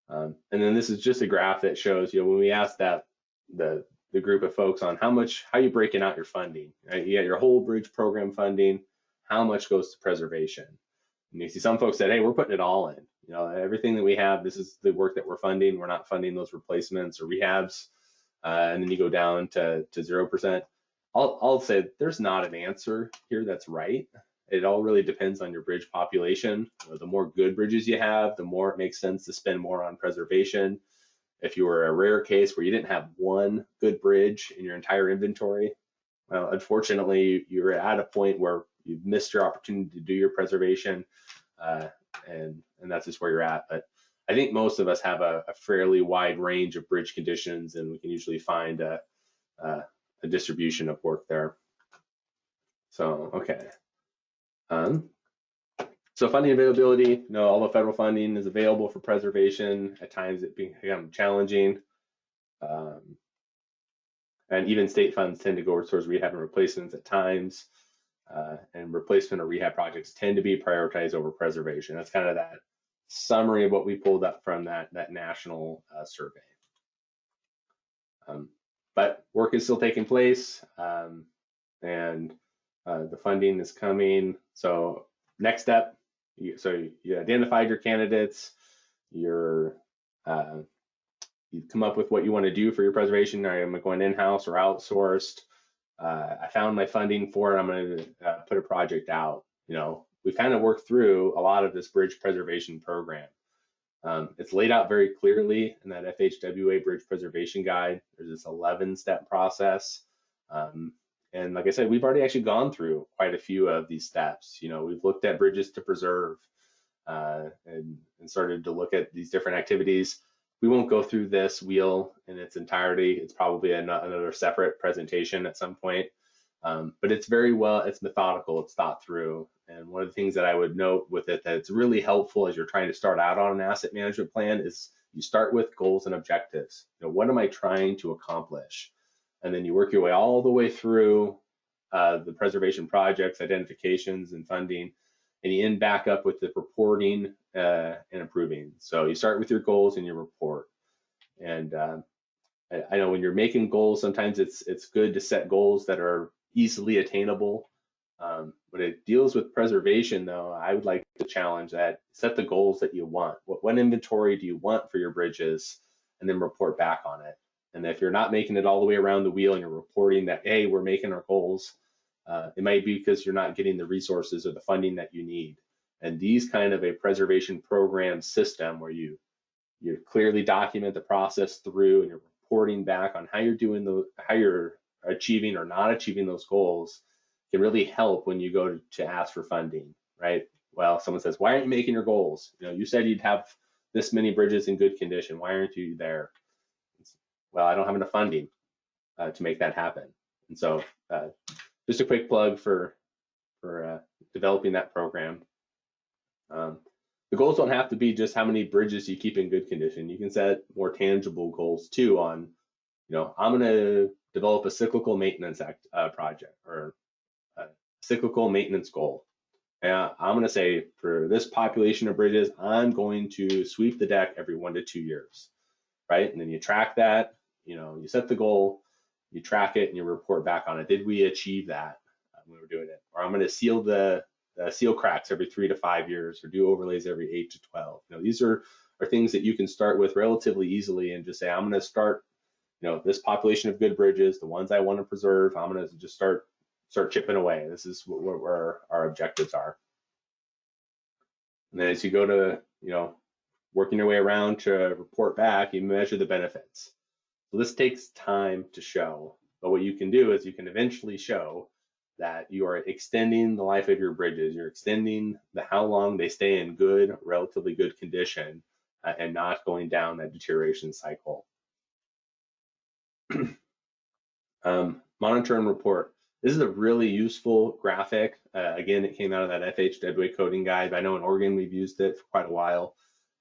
And then this is just a graph that shows, you know, when we asked that the group of folks on how you breaking out your funding, right? You got your whole bridge program funding, how much goes to preservation? And you see some folks said, hey, we're putting it all in. You know, everything that we have, this is the work that we're funding. We're not funding those replacements or rehabs. And then you go down to 0%. I'll say there's not an answer here that's right. It all really depends on your bridge population. You know, the more good bridges you have, the more it makes sense to spend more on preservation. If you were a rare case where you didn't have one good bridge in your entire inventory, well, unfortunately, you're at a point where you've missed your opportunity to do your preservation, and that's just where you're at. But I think most of us have a fairly wide range of bridge conditions, and we can usually find a distribution of work there. So, okay. So funding availability, you know, all the federal funding is available for preservation. At times it becomes challenging. And even state funds tend to go towards rehab and replacements at times. and replacement or rehab projects tend to be prioritized over preservation. That's kind of that summary of what we pulled up from that national survey. But work is still taking place, and the funding is coming. So next step, you identified your candidates, you come up with what you want to do for your preservation. Am I going in-house or outsourced? I found my funding for it. I'm going to put a project out. We've kind of worked through a lot of this bridge preservation program. It's laid out very clearly in that FHWA Bridge Preservation Guide. There's this 11-step process. And like I said, we've already actually gone through quite a few of these steps. We've looked at bridges to preserve and started to look at these different activities. We won't go through this wheel in its entirety. It's probably another separate presentation at some point. But it's it's methodical, it's thought through. And one of the things that I would note with it that it's really helpful as you're trying to start out on an asset management plan is you start with goals and objectives. What am I trying to accomplish? And then you work your way all the way through the preservation projects, identifications, and funding, and you end back up with the reporting and improving. So you start with your goals and your report. And I know when you're making goals, sometimes it's good to set goals that are easily attainable. When it deals with preservation, though, I would like to challenge that. Set the goals that you want. What inventory do you want for your bridges, and then report back on it. And if you're not making it all the way around the wheel and you're reporting that, hey, we're making our goals, it might be because you're not getting the resources or the funding that you need. And these kind of a preservation program system where you clearly document the process through and you're reporting back on how you're doing how you're achieving or not achieving those goals can really help when you go to ask for funding, right? Well, someone says, why aren't you making your goals? You said you'd have this many bridges in good condition. Why aren't you there? Well, I don't have enough funding to make that happen. And so just a quick plug for developing that program. The goals don't have to be just how many bridges you keep in good condition. You can set more tangible goals too on, I'm going to develop a cyclical maintenance project or a cyclical maintenance goal. And I'm going to say for this population of bridges, I'm going to sweep the deck every 1 to 2 years, right? And then you track that, you set the goal, you track it, and you report back on it. Did we achieve that when we're doing it? Or I'm going to seal the seal cracks every 3 to 5 years, or do overlays every 8 to 12. These are things that you can start with relatively easily and just say, I'm going to start, this population of good bridges, the ones I want to preserve, I'm going to just start chipping away. This is where our objectives are. And then as you go to, working your way around to report back, you measure the benefits. So this takes time to show, but what you can do is you can eventually show that you are extending the life of your bridges. You're extending how long they stay in good, relatively good condition, and not going down that deterioration cycle. Monitor and report. This is a really useful graphic. Again, it came out of that FHWA coding guide. I know in Oregon we've used it for quite a while.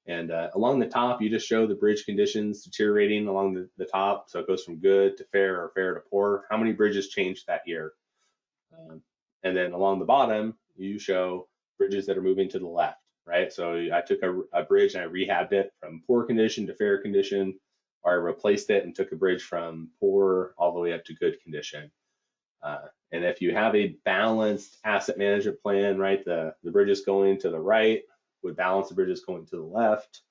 And along the top, you just show the bridge conditions deteriorating along the top. So it goes from good to fair or fair to poor. How many bridges changed that year? And then along the bottom, you show bridges that are moving to the left, right? So I took a bridge and I rehabbed it from poor condition to fair condition, or I replaced it and took a bridge from poor all the way up to good condition. And if you have a balanced asset management plan, right, the bridges going to the right would balance the bridges going to the left.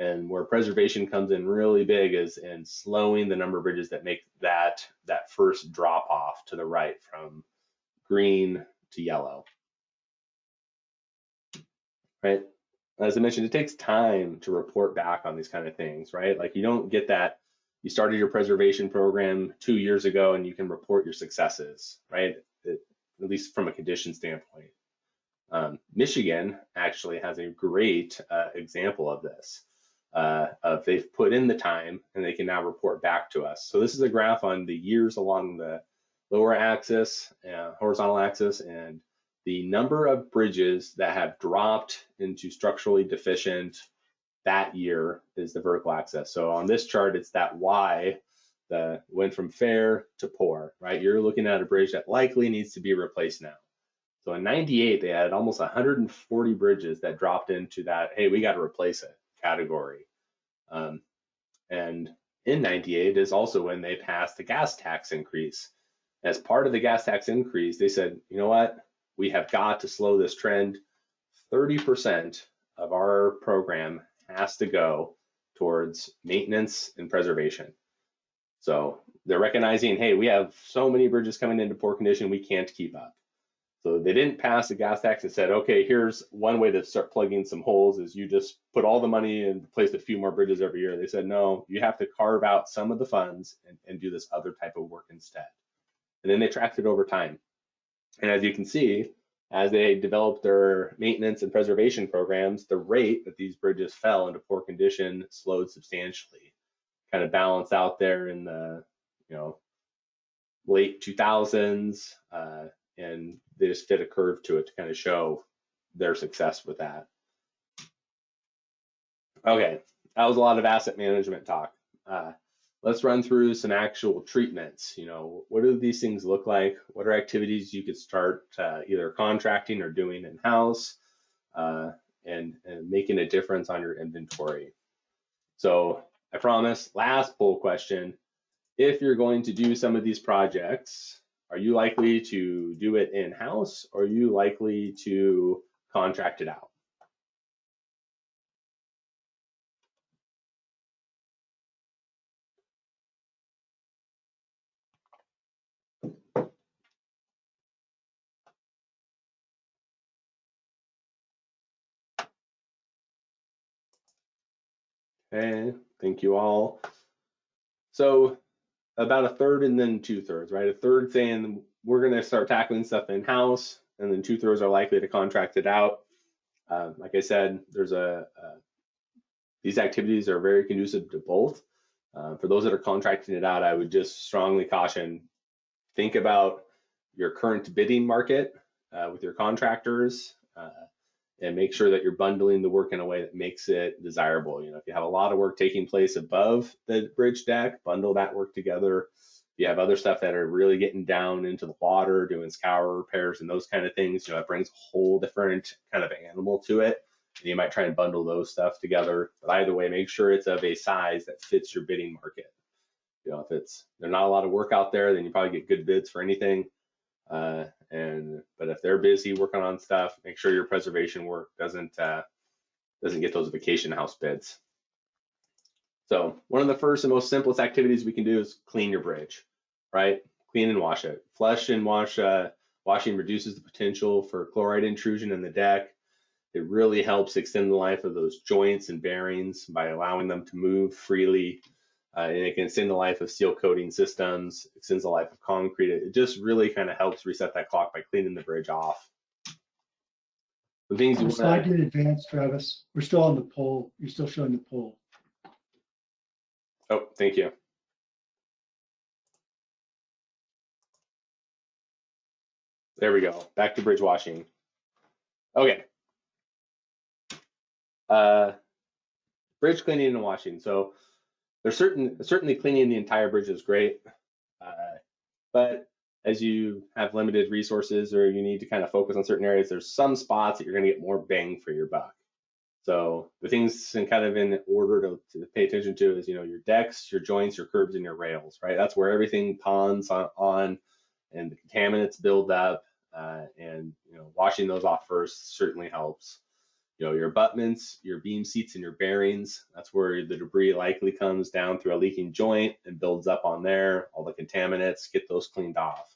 And where preservation comes in really big is in slowing the number of bridges that make that first drop off to the right from green to yellow, right? As I mentioned, it takes time to report back on these kind of things, right? Like you don't get that, you started your preservation program 2 years ago and you can report your successes, right? At least from a condition standpoint. Michigan actually has a great example of this. They've put in the time and they can now report back to us. So this is a graph on the years along the lower axis, horizontal axis, and the number of bridges that have dropped into structurally deficient that year is the vertical axis. So on this chart, it's that Y went from fair to poor, right? You're looking at a bridge that likely needs to be replaced now. So in 98, they had almost 140 bridges that dropped into that, hey, we got to replace it category. And in 98 is also when they passed the gas tax increase. As part of the gas tax increase, they said, you know what? We have got to slow this trend. 30% of our program has to go towards maintenance and preservation. So they're recognizing, hey, we have so many bridges coming into poor condition, we can't keep up. So they didn't pass the gas tax and said, okay, here's one way to start plugging some holes is you just put all the money and replace a few more bridges every year. They said, no, you have to carve out some of the funds and do this other type of work instead. And then they tracked it over time. And as you can see, as they developed their maintenance and preservation programs, the rate that these bridges fell into poor condition slowed substantially, kind of balanced out there in the late 2000s, and they just fit a curve to it to kind of show their success with that. Okay, that was a lot of asset management talk. Let's run through some actual treatments. What do these things look like? What are activities you could start either contracting or doing in-house and making a difference on your inventory? So I promise, last poll question, if you're going to do some of these projects, are you likely to do it in-house or are you likely to contract it out? Okay, thank you all. So about a third and then 2/3, right? A third saying we're going to start tackling stuff in-house, and then 2/3 are likely to contract it out. Like I said, there's these activities are very conducive to both. For those that are contracting it out, I would just strongly caution, think about your current bidding market with your contractors, and make sure that you're bundling the work in a way that makes it desirable. If you have a lot of work taking place above the bridge deck, bundle that work together. If you have other stuff that are really getting down into the water, doing scour repairs and those kind of things, it brings a whole different kind of animal to it. And you might try and bundle those stuff together. But either way, make sure it's of a size that fits your bidding market. If there's not a lot of work out there, then you probably get good bids for anything. But if they're busy working on stuff, make sure your preservation work doesn't get those vacation house bids. So one of the first and most simplest activities we can do is clean your bridge, right? Clean and wash it. Flush and wash. Washing reduces the potential for chloride intrusion in the deck. It really helps extend the life of those joints and bearings by allowing them to move freely. And it can extend the life of steel coating systems, extends the life of concrete. It just really kind of helps reset that clock by cleaning the bridge off. The things you slide in advance, Travis. We're still on the poll. You're still showing the poll. Oh, thank you. There we go. Back to bridge washing. Okay. Bridge cleaning and washing. So there's certainly cleaning the entire bridge is great, but as you have limited resources or you need to kind of focus on certain areas, there's some spots that you're going to get more bang for your buck. So the things and kind of in order to pay attention to is, your decks, your joints, your curbs, and your rails, right? That's where everything ponds on and the contaminants build up, and washing those off first certainly helps. Your abutments, your beam seats, and your bearings, that's where the debris likely comes down through a leaking joint and builds up on there. All the contaminants, get those cleaned off.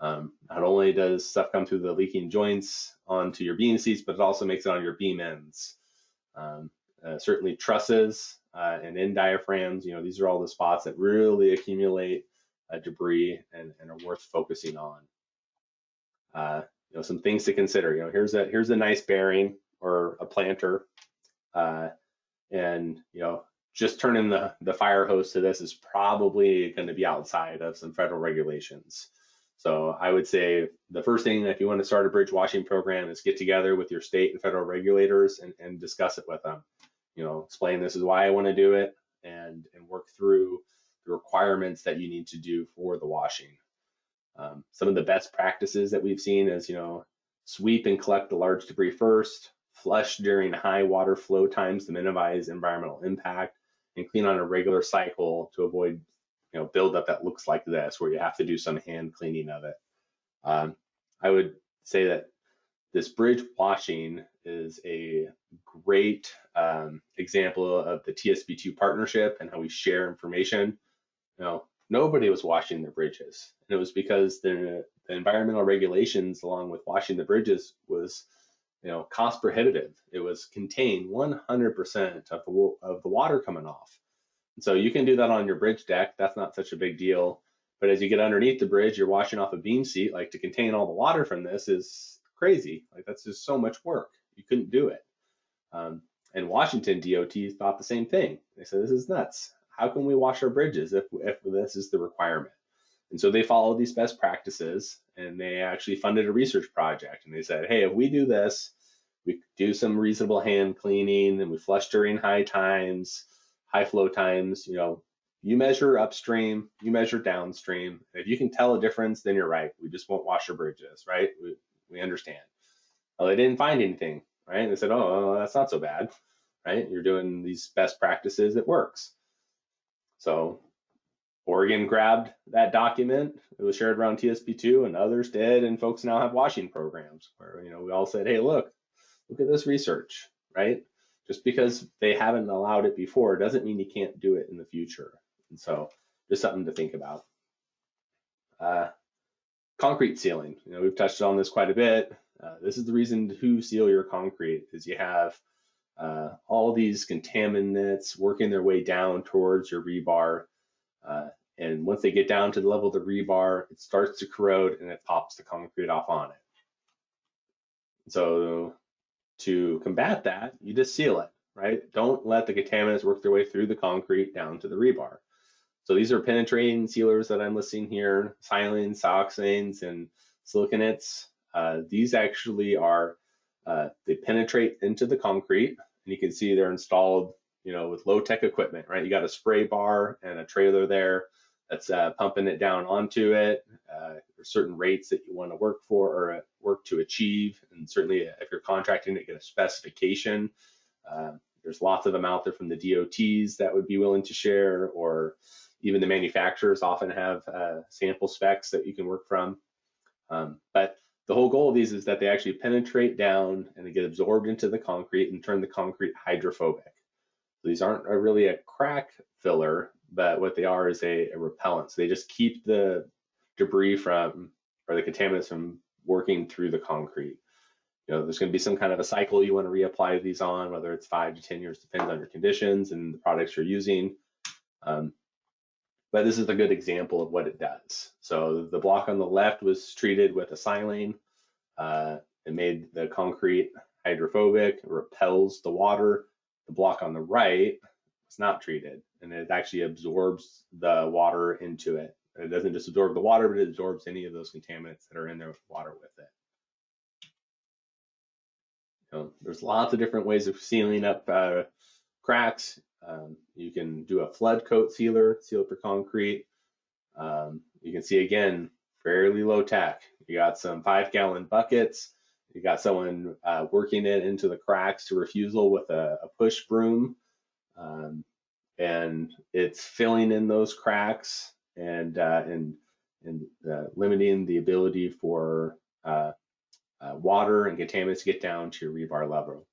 Not only does stuff come through the leaking joints onto your beam seats, but it also makes it on your beam ends. Certainly trusses and end diaphragms, these are all the spots that really accumulate debris and are worth focusing on. Some things to consider. Here's a nice bearing or a planter, and just turning the fire hose to this is probably going to be outside of some federal regulations. So I would say the first thing, if you want to start a bridge washing program, is get together with your state and federal regulators and discuss it with them. Explain this is why I want to do it, and work through the requirements that you need to do for the washing. Some of the best practices that we've seen is, sweep and collect the large debris first, flush during high water flow times to minimize environmental impact, and clean on a regular cycle to avoid, buildup that looks like this, where you have to do some hand cleaning of it. I would say that this bridge washing is a great example of the TSP2 partnership and how we share information. Nobody was washing their bridges, and it was because the environmental regulations along with washing the bridges was, cost prohibitive. It was contained 100% of the water coming off. And so you can do that on your bridge deck. That's not such a big deal. But as you get underneath the bridge, you're washing off a beam seat. Like, to contain all the water from this is crazy. Like, that's just so much work. You couldn't do it. And Washington DOT thought the same thing. They said, this is nuts. How can we wash our bridges if this is the requirement? And so they followed these best practices, and they actually funded a research project. And they said, hey, if we do this, we do some reasonable hand cleaning, and we flush during high flow times. You measure upstream, you measure downstream. If you can tell a difference, then you're right. We just won't wash our bridges, right? We understand. Well, they didn't find anything, right? They said, oh, that's not so bad, right? You're doing these best practices, it works. So Oregon grabbed that document. It was shared around TSP2, and others did, and folks now have washing programs where, we all said, hey, look at this research, right? Just because they haven't allowed it before doesn't mean you can't do it in the future. And so just something to think about. Concrete sealing, we've touched on this quite a bit. This is the reason to seal your concrete, is you have all these contaminants working their way down towards your rebar. And once they get down to the level of the rebar, it starts to corrode and it pops the concrete off on it. So to combat that, you just seal it, right? Don't let the contaminants work their way through the concrete down to the rebar. So these are penetrating sealers that I'm listing here: silanes, siloxanes, and siliconates. These actually are, they penetrate into the concrete, and you can see they're installed, with low-tech equipment, right? You got a spray bar and a trailer there that's pumping it down onto it. There's certain rates that you want to work for or work to achieve, and certainly if you're contracting to get a specification, there's lots of them out there from the DOTs that would be willing to share, or even the manufacturers often have sample specs that you can work from. But the whole goal of these is that they actually penetrate down and they get absorbed into the concrete and turn the concrete hydrophobic. So these aren't really a crack filler, but what they are is a repellent. So they just keep the debris from, or the contaminants from, working through the concrete. There's going to be some kind of a cycle you want to reapply these on, whether it's 5 to 10 years, depends on your conditions and the products you're using. But this is a good example of what it does. So the block on the left was treated with a silane. It made the concrete hydrophobic, it repels the water. The block on the right was not treated, and it actually absorbs the water into it. It doesn't just absorb the water, but it absorbs any of those contaminants that are in the water with it. There's lots of different ways of sealing up cracks. You can do a flood coat sealer, seal for concrete. You can see, again, fairly low tech. You got some 5-gallon buckets. You got someone working it into the cracks to refusal with a push broom. And it's filling in those cracks and limiting the ability for water and contaminants to get down to your rebar level.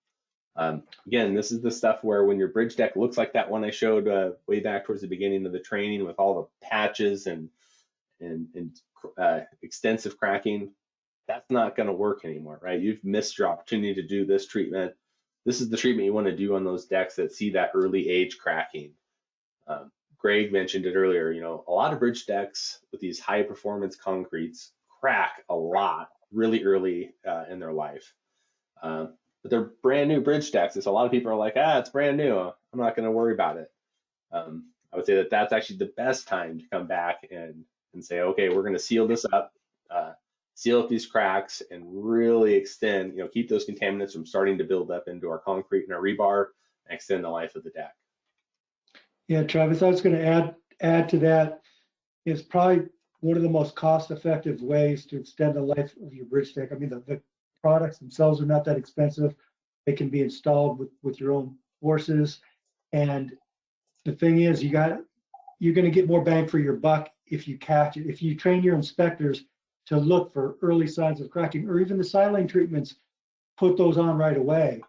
Again, this is the stuff where when your bridge deck looks like that one I showed way back towards the beginning of the training with all the patches and extensive cracking, that's not going to work anymore, right? You've missed your opportunity to do this treatment. This is the treatment you want to do on those decks that see that early age cracking. Greg mentioned it earlier, a lot of bridge decks with these high performance concretes crack a lot really early in their life. But they're brand new bridge decks. And so a lot of people are like, it's brand new, I'm not going to worry about it. I would say that that's actually the best time to come back and say, okay, we're going to seal this up, seal up these cracks, and really extend, keep those contaminants from starting to build up into our concrete and our rebar, and extend the life of the deck. Yeah, Travis, I was going to add to that is probably one of the most cost-effective ways to extend the life of your bridge deck. I mean, the products themselves are not that expensive. They can be installed with your own forces. And the thing is, you're going to get more bang for your buck if you catch it. If you train your inspectors to look for early signs of cracking, or even the silane treatments, put those on right away,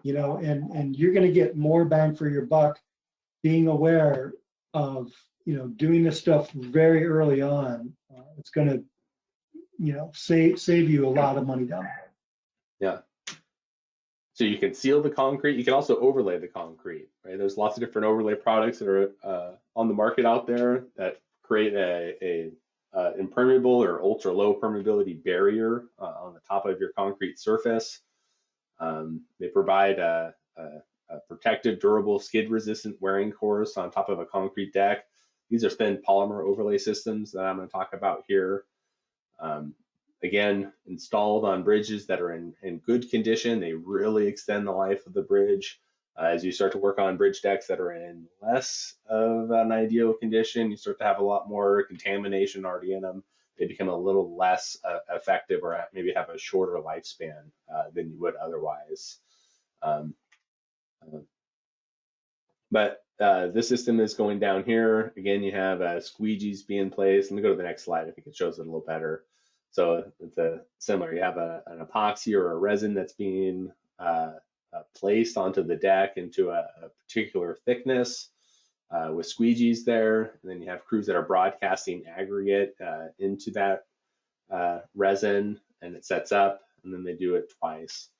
and you're going to get more bang for your buck being aware of, doing this stuff very early on. It's going to, save you a lot of money down the road. Yeah. So you can seal the concrete. You can also overlay the concrete, right? There's lots of different overlay products that are on the market out there that create a impermeable or ultra low permeability barrier on the top of your concrete surface. They provide a protective, durable, skid-resistant wearing course on top of a concrete deck. These are thin polymer overlay systems that I'm going to talk about here. Again, installed on bridges that are in good condition, they really extend the life of the bridge. As you start to work on bridge decks that are in less of an ideal condition, you start to have a lot more contamination already in them. They become a little less effective, or maybe have a shorter lifespan than you would otherwise. But this system is going down here. Again, you have squeegees being placed. Let me go to the next slide. I think it shows it a little better. So it's similar. You have an epoxy or a resin that's being placed onto the deck into a particular thickness with squeegees there. And then you have crews that are broadcasting aggregate into that resin, and it sets up, and then they do it twice.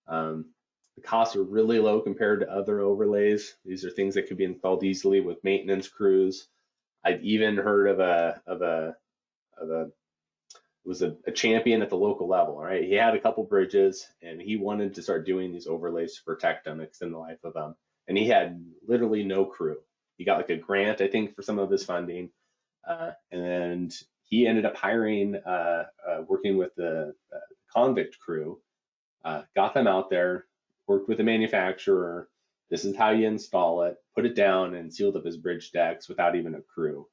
The costs are really low compared to other overlays. These are things that could be installed easily with maintenance crews. I've even heard of a champion at the local level, right? He had a couple bridges and he wanted to start doing these overlays to protect them, extend the life of them. And he had literally no crew. He got like a grant, I think, for some of his funding. And he ended up hiring, working with the convict crew, got them out there, worked with the manufacturer. This is how you install it, put it down, and sealed up his bridge decks without even a crew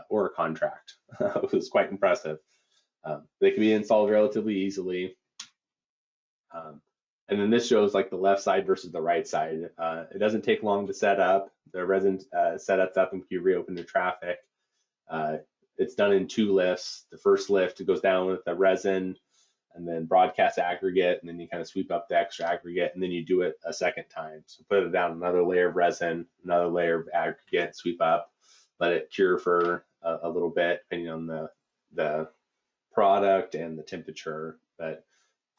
or a contract. It was quite impressive. They can be installed relatively easily. And then this shows like the left side versus the right side. It doesn't take long to set up. The resin setups up and can be reopened to traffic. It's done in 2 lifts. The first lift, it goes down with the resin and then broadcast aggregate, and then you kind of sweep up the extra aggregate, and then you do it a second time. So put it down another layer of resin, another layer of aggregate, sweep up, let it cure for a little bit, depending on the product and the temperature. But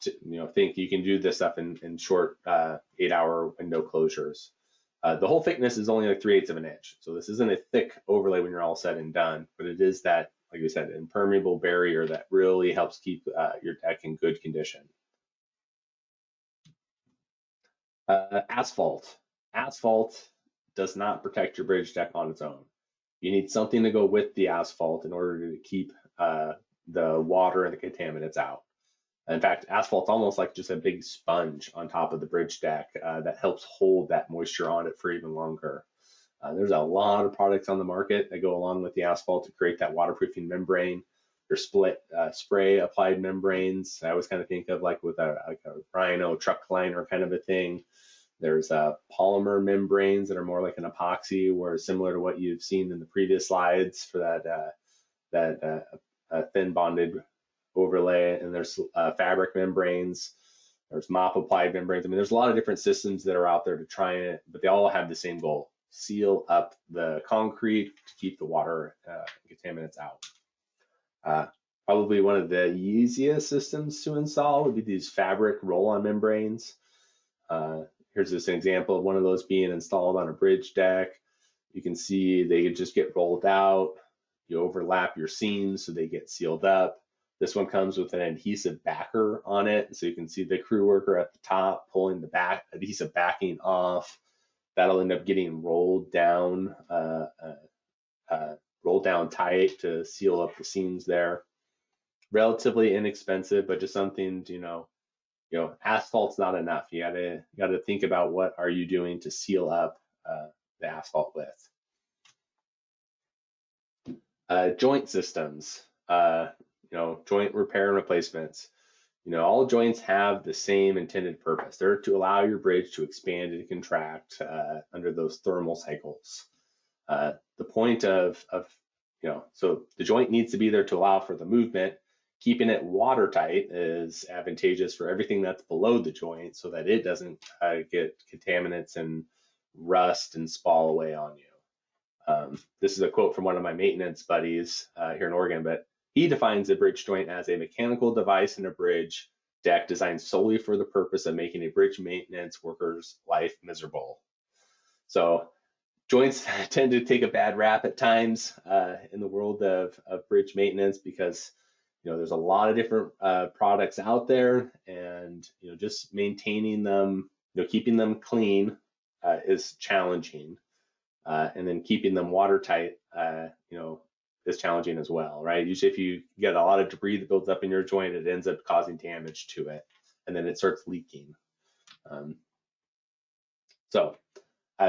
think you can do this stuff in short 8-hour window closures. The whole thickness is only like 3/8 of an inch. So this isn't a thick overlay when you're all said and done, but it is that, like we said, impermeable barrier that really helps keep your deck in good condition. Asphalt. Asphalt does not protect your bridge deck on its own. You need something to go with the asphalt in order to keep the water and the contaminants out. In fact, asphalt's almost like just a big sponge on top of the bridge deck that helps hold that moisture on it for even longer. There's a lot of products on the market that go along with the asphalt to create that waterproofing membrane. There's split spray applied membranes. I always kind of think of like with a Rhino truck liner kind of a thing. There's polymer membranes that are more like an epoxy, where similar to what you've seen in the previous slides for that thin bonded overlay. And there's fabric membranes. There's mop applied membranes. I mean, there's a lot of different systems that are out there to try it, but they all have the same goal: seal up the concrete to keep the water contaminants out. Probably one of the easiest systems to install would be these fabric roll-on membranes. Here's just an example of one of those being installed on a bridge deck. You can see they just get rolled out. You overlap your seams so they get sealed up. This one comes with an adhesive backer on it, so you can see the crew worker at the top pulling the adhesive backing off. That'll end up getting rolled down tight to seal up the seams there. Relatively inexpensive, but just something asphalt's not enough. You gotta think about what are you doing to seal up the asphalt with. Joint systems, joint repair and replacements. All joints have the same intended purpose. They're to allow your bridge to expand and contract under those thermal cycles. The point so the joint needs to be there to allow for the movement. Keeping it watertight is advantageous for everything that's below the joint so that it doesn't get contaminants and rust and spall away on you. This is a quote from one of my maintenance buddies here in Oregon, but he defines a bridge joint as a mechanical device in a bridge deck designed solely for the purpose of making a bridge maintenance worker's life miserable. So joints tend to take a bad rap at times in the world of bridge maintenance because there's a lot of different products out there, and just maintaining them, keeping them clean is challenging. And then keeping them watertight, is challenging as well, right? Usually if you get a lot of debris that builds up in your joint, it ends up causing damage to it, and then it starts leaking.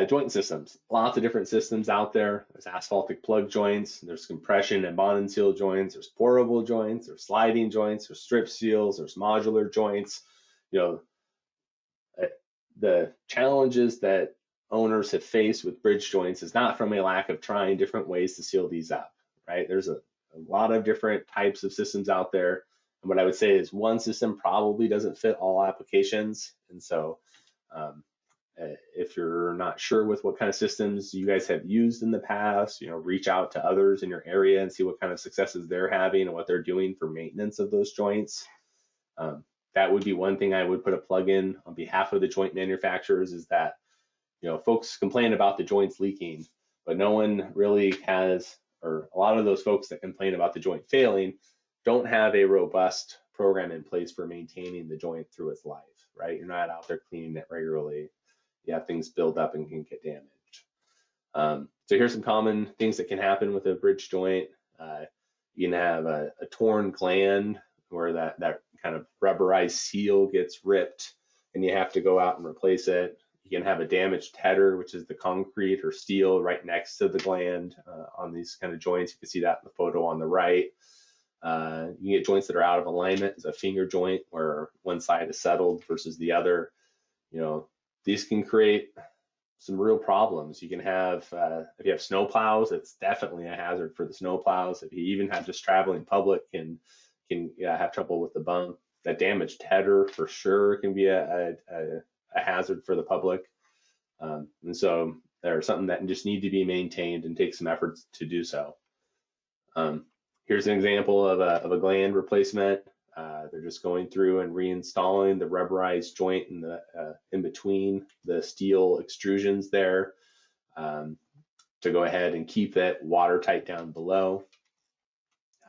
Joint systems, lots of different systems out there. There's asphaltic plug joints, there's compression and bond and seal joints, there's pourable joints, there's sliding joints, there's strip seals, there's modular joints. The challenges that owners have faced with bridge joints is not from a lack of trying different ways to seal these up, right? There's a lot of different types of systems out there. And what I would say is one system probably doesn't fit all applications. And so if you're not sure with what kind of systems you guys have used in the past, reach out to others in your area and see what kind of successes they're having and what they're doing for maintenance of those joints. That would be one thing I would put a plug in on behalf of the joint manufacturers, is that folks complain about the joints leaking, but no one really has, or a lot of those folks that complain about the joint failing don't have a robust program in place for maintaining the joint through its life, right? You're not out there cleaning it regularly. You have things build up and can get damaged. So here's some common things that can happen with a bridge joint. You can have a torn gland where that kind of rubberized seal gets ripped and you have to go out and replace it. You can have a damaged header, which is the concrete or steel right next to the gland on these kind of joints. You can see that in the photo on the right. You can get joints that are out of alignment. It's a finger joint where one side is settled versus the other. These can create some real problems. You can have, if you have snow plows, it's definitely a hazard for the snow plows. If you even have just traveling public can have trouble with the bump. That damaged header for sure can be a hazard for the public. And so there's something that just need to be maintained and take some efforts to do so. Here's an example of a gland replacement. They're just going through and reinstalling the rubberized joint in between the steel extrusions there to go ahead and keep that watertight down below.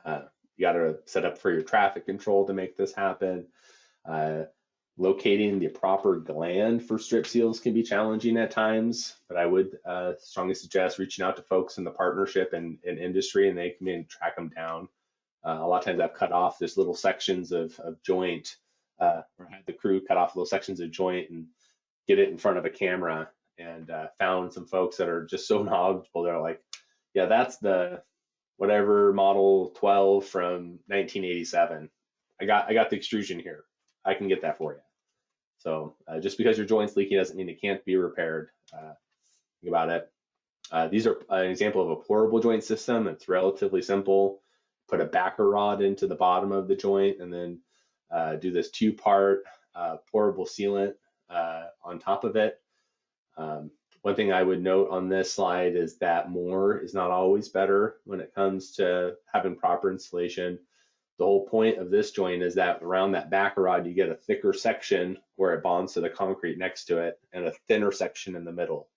You got to set up for your traffic control to make this happen. Locating the proper gland for strip seals can be challenging at times, but I would strongly suggest reaching out to folks in the partnership and industry, and they can track them down. A lot of times I've cut off just little sections of joint, or had the crew cut off little sections of joint and get it in front of a camera, and found some folks that are just so knowledgeable. They're like, yeah, that's the whatever model 12 from 1987. I got the extrusion here. I can get that for you. So just because your joint's leaking doesn't mean it can't be repaired. Think about it. These are an example of a pourable joint system. It's relatively simple. Put a backer rod into the bottom of the joint and then do this two-part pourable sealant on top of it. One thing I would note on this slide is that more is not always better when it comes to having proper installation. The whole point of this joint is that around that backer rod, you get a thicker section where it bonds to the concrete next to it and a thinner section in the middle.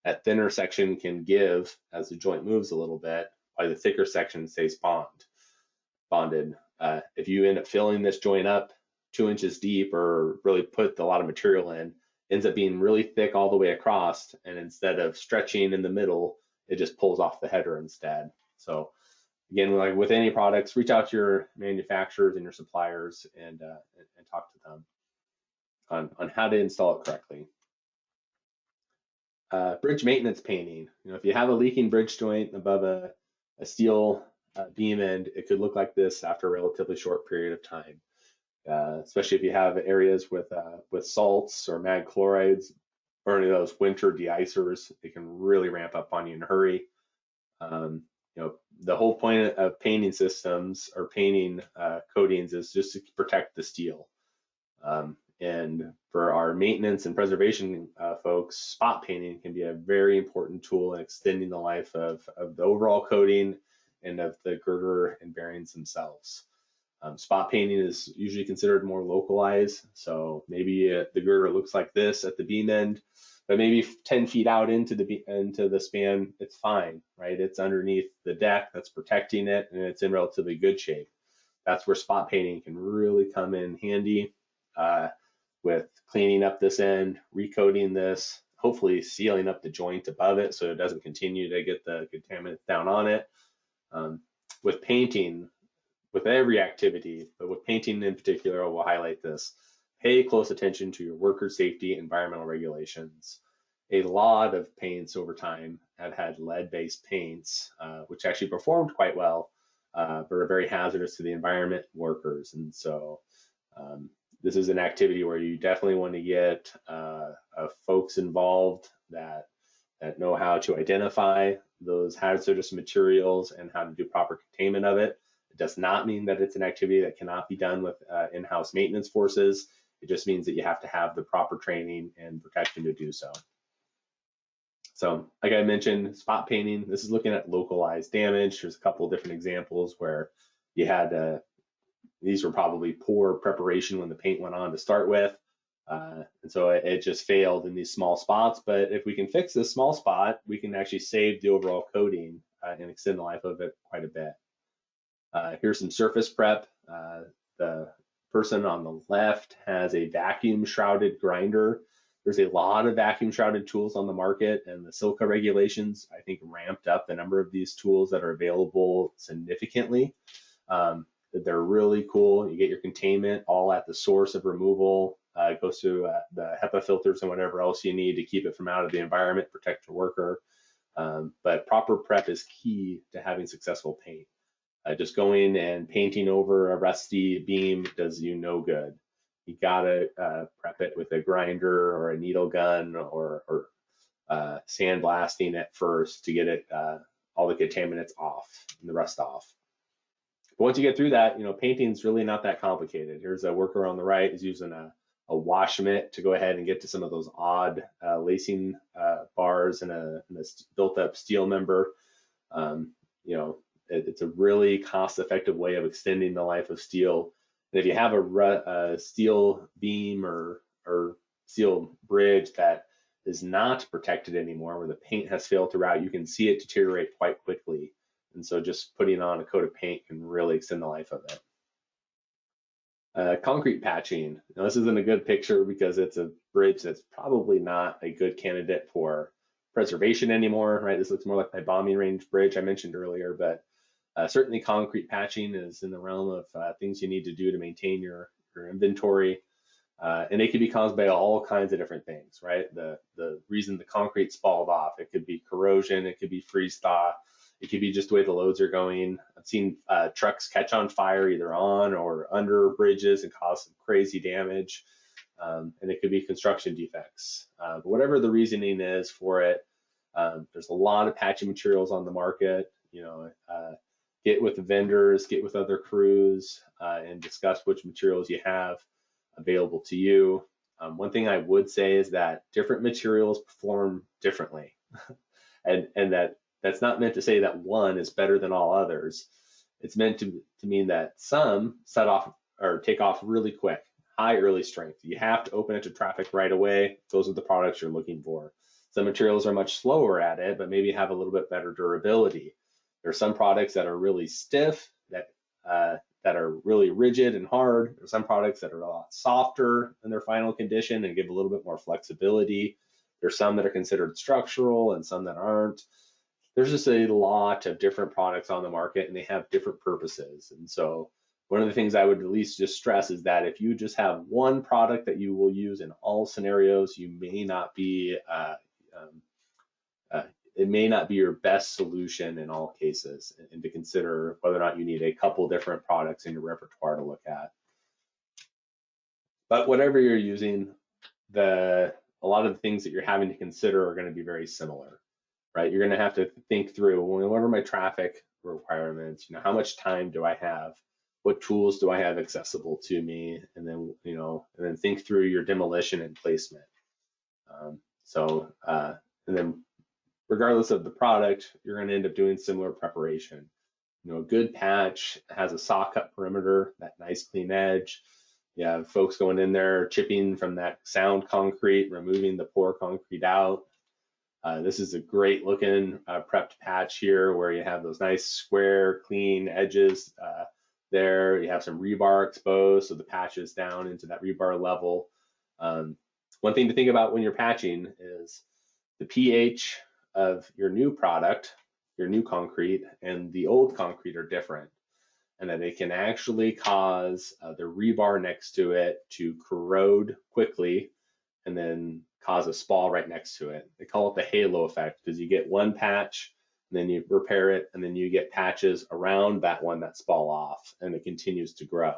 That thinner section can give as the joint moves a little bit, while the thicker section stays bonded. If you end up filling this joint up 2 inches deep or really put a lot of material in, ends up being really thick all the way across, and instead of stretching in the middle, it just pulls off the header instead. So again, like with any products, reach out to your manufacturers and your suppliers and talk to them on how to install it correctly. Bridge maintenance painting. If you have a leaking bridge joint above a steel beam end, it could look like this after a relatively short period of time. Especially if you have areas with salts or mag chlorides or any of those winter deicers, it can really ramp up on you in a hurry. The whole point of painting systems or painting coatings is just to protect the steel. And for our maintenance and preservation folks, spot painting can be a very important tool in extending the life of the overall coating and of the girder and bearings themselves. Spot painting is usually considered more localized, so maybe the girder looks like this at the beam end, but maybe 10 feet out into the span, it's fine, right? It's underneath the deck that's protecting it, and it's in relatively good shape. That's where spot painting can really come in handy with cleaning up this end, recoating this, hopefully sealing up the joint above it so it doesn't continue to get the contaminants down on it. With painting, with every activity, but with painting in particular, I will highlight this. Pay close attention to your worker safety environmental regulations. A lot of paints over time have had lead-based paints, which actually performed quite well, but are very hazardous to the environment workers. And so this is an activity where you definitely want to get folks involved that know how to identify those hazardous materials and how to do proper containment of it. It does not mean that it's an activity that cannot be done with in-house maintenance forces. It just means that you have to have the proper training and protection to do so. So like I mentioned, spot painting, this is looking at localized damage. There's a couple of different examples where you had, these were probably poor preparation when the paint went on to start with. And so it just failed in these small spots. But if we can fix this small spot, we can actually save the overall coating and extend the life of it quite a bit. Here's some surface prep. The person on the left has a vacuum shrouded grinder. There's a lot of vacuum shrouded tools on the market, and the silica regulations, I think, ramped up the number of these tools that are available significantly. They're really cool. You get your containment all at the source of removal. It goes through the HEPA filters and whatever else you need to keep it from out of the environment, protect your worker. But proper prep is key to having successful paint. Just going and painting over a rusty beam does you no good. You gotta prep it with a grinder or a needle gun or sandblasting it first to get it all the contaminants off and the rust off. But once you get through that, painting is really not that complicated. Here's a worker on the right is using a wash mitt to go ahead and get to some of those odd lacing bars and a built-up steel member. It's a really cost-effective way of extending the life of steel. And if you have a steel beam or steel bridge that is not protected anymore, where the paint has failed to rot, you can see it deteriorate quite quickly. And so just putting on a coat of paint can really extend the life of it. Concrete patching. Now, this isn't a good picture because it's a bridge that's probably not a good candidate for preservation anymore, right? This looks more like my bombing range bridge I mentioned earlier, but certainly concrete patching is in the realm of things you need to do to maintain your inventory. And it can be caused by all kinds of different things, right? The reason the concrete spalled off, it could be corrosion, it could be freeze thaw, it could be just the way the loads are going. I've seen trucks catch on fire either on or under bridges and cause some crazy damage. And it could be construction defects. But whatever the reasoning is for it, there's a lot of patching materials on the market. Get with the vendors, get with other crews, and discuss which materials you have available to you. One thing I would say is that different materials perform differently, and that's not meant to say that one is better than all others. It's meant to mean that some set off or take off really quick, high early strength. You have to open it to traffic right away. Those are the products you're looking for. Some materials are much slower at it, but maybe have a little bit better durability. There are some products that are really stiff, that are really rigid and hard. There are some products that are a lot softer in their final condition and give a little bit more flexibility. There's some that are considered structural and some that aren't. There's just a lot of different products on the market, and they have different purposes. And so one of the things I would at least just stress is that if you just have one product that you will use in all scenarios, you may not be it may not be your best solution in all cases, and to consider whether or not you need a couple different products in your repertoire to look at. But whatever you're using, a lot of the things that you're having to consider are going to be very similar, right? You're going to have to think through, well, what are my traffic requirements? How much time do I have? What tools do I have accessible to me? And then, and then think through your demolition and placement. And then regardless of the product, you're going to end up doing similar preparation. A good patch has a saw cut perimeter, that nice clean edge. You have folks going in there chipping from that sound concrete, removing the poor concrete out. This is a great looking prepped patch here where you have those nice square, clean edges there. You have some rebar exposed, so the patch is down into that rebar level. One thing to think about when you're patching is the pH of your new product, your new concrete, and the old concrete are different, and that it can actually cause the rebar next to it to corrode quickly and then cause a spall right next to it. They call it the halo effect because you get one patch, and then you repair it, and then you get patches around that one that spall off, and it continues to grow.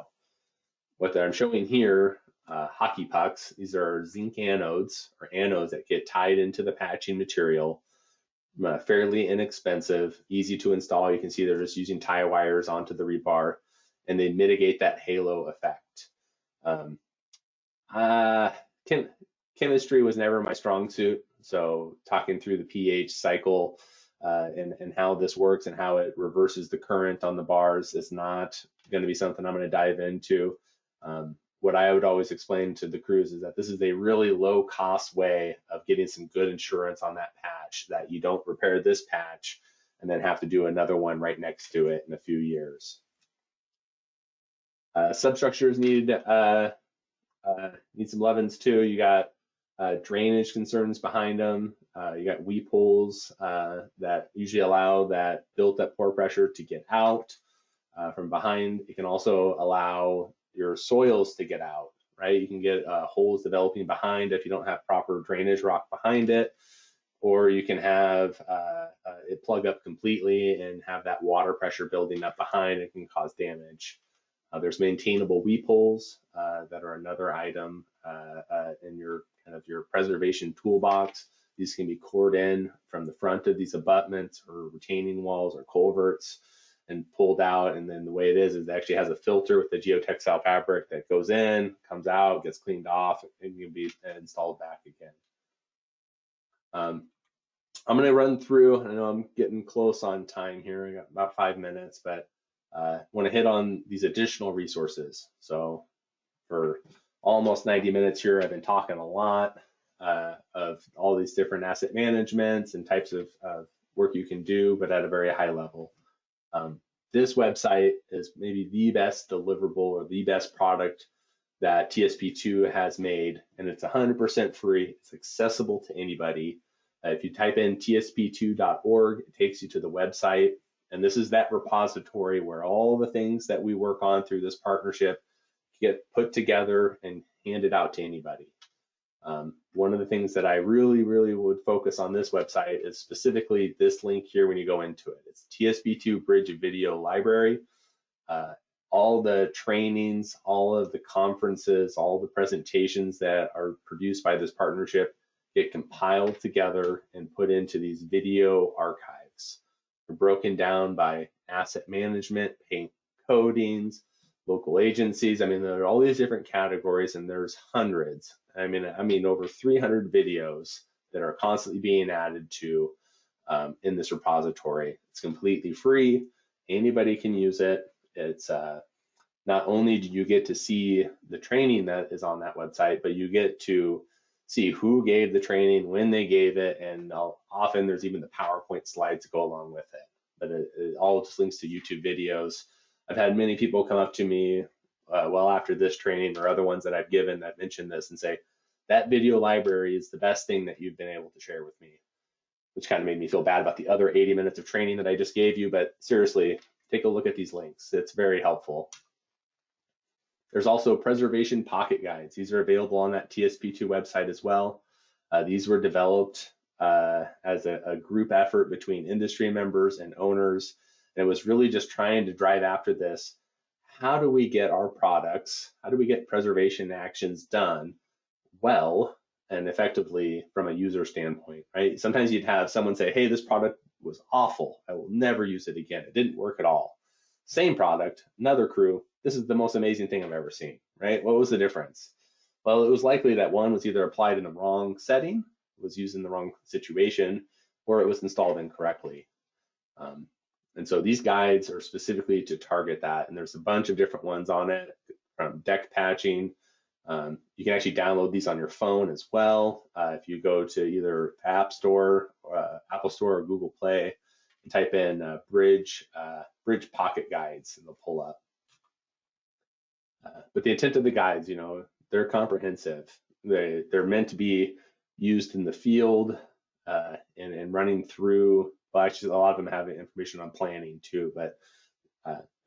What I'm showing here, hockey pucks, these are zinc anodes, or anodes that get tied into the patching material. Fairly inexpensive, easy to install. You can see they're just using tie wires onto the rebar, and they mitigate that halo effect. Chemistry was never my strong suit, so talking through the pH cycle and how this works and how it reverses the current on the bars is not going to be something I'm going to dive into. What I would always explain to the crews is that this is a really low cost way of getting some good insurance on that patch, that you don't repair this patch and then have to do another one right next to it in a few years. Substructures need some lovin's too. You got drainage concerns behind them. You got weep holes that usually allow that built up pore pressure to get out from behind. It can also allow your soils to get out, right? You can get holes developing behind if you don't have proper drainage rock behind it, or you can have it plug up completely and have that water pressure building up behind. It can cause damage. There's maintainable weep holes that are another item in your your preservation toolbox. These can be cored in from the front of these abutments or retaining walls or culverts and pulled out. And then the way it is it actually has a filter with the geotextile fabric that goes in, comes out, gets cleaned off, and can be installed back again. I'm going to run through, I know I'm getting close on time here, I got about 5 minutes, but want to hit on these additional resources. So for almost 90 minutes here, I've been talking a lot of all these different asset managements and types of work you can do, but at a very high level. This website is maybe the best deliverable or the best product that TSP2 has made, and it's 100% free. It's accessible to anybody. If you type in tsp2.org, it takes you to the website, and this is that repository where all the things that we work on through this partnership get put together and handed out to anybody. One of the things that I really would focus on this website is specifically this link here when you go into it. It's TSP2 Bridge Video Library. All the trainings, all of the conferences, all the presentations that are produced by this partnership get compiled together and put into these video archives. They're broken down by asset management, paint coatings, local agencies. I mean, there are all these different categories, and there's hundreds. I mean over 300 videos that are constantly being added to in this repository. It's completely free. Anybody can use it. It's not only do you get to see the training that is on that website, but you get to see who gave the training, when they gave it, and often there's even the PowerPoint slides to go along with it. But it all just links to YouTube videos. I've had many people come up to me well after this training or other ones that I've given that mention this and say, that video library is the best thing that you've been able to share with me, which kind of made me feel bad about the other 80 minutes of training that I just gave you. But seriously, take a look at these links. It's very helpful. There's also preservation pocket guides. These are available on that TSP2 website as well. These were developed as a group effort between industry members and owners. And it was really just trying to drive after this. How do we get our products, how do we get preservation actions done well and effectively from a user standpoint, right? Sometimes you'd have someone say, hey, this product was awful. I will never use it again. It didn't work at all. Same product, another crew. This is the most amazing thing I've ever seen, right? What was the difference? Well, it was likely that one was either applied in the wrong setting, was used in the wrong situation, or it was installed incorrectly. And so these guides are specifically to target that. And there's a bunch of different ones on it, from deck patching. You can actually download these on your phone as well. If you go to either App Store, Apple Store, or Google Play, and type in Bridge Pocket Guides, and they'll pull up. But the intent of the guides, they're comprehensive. They're meant to be used in the field and running through. Well, actually, a lot of them have information on planning too, but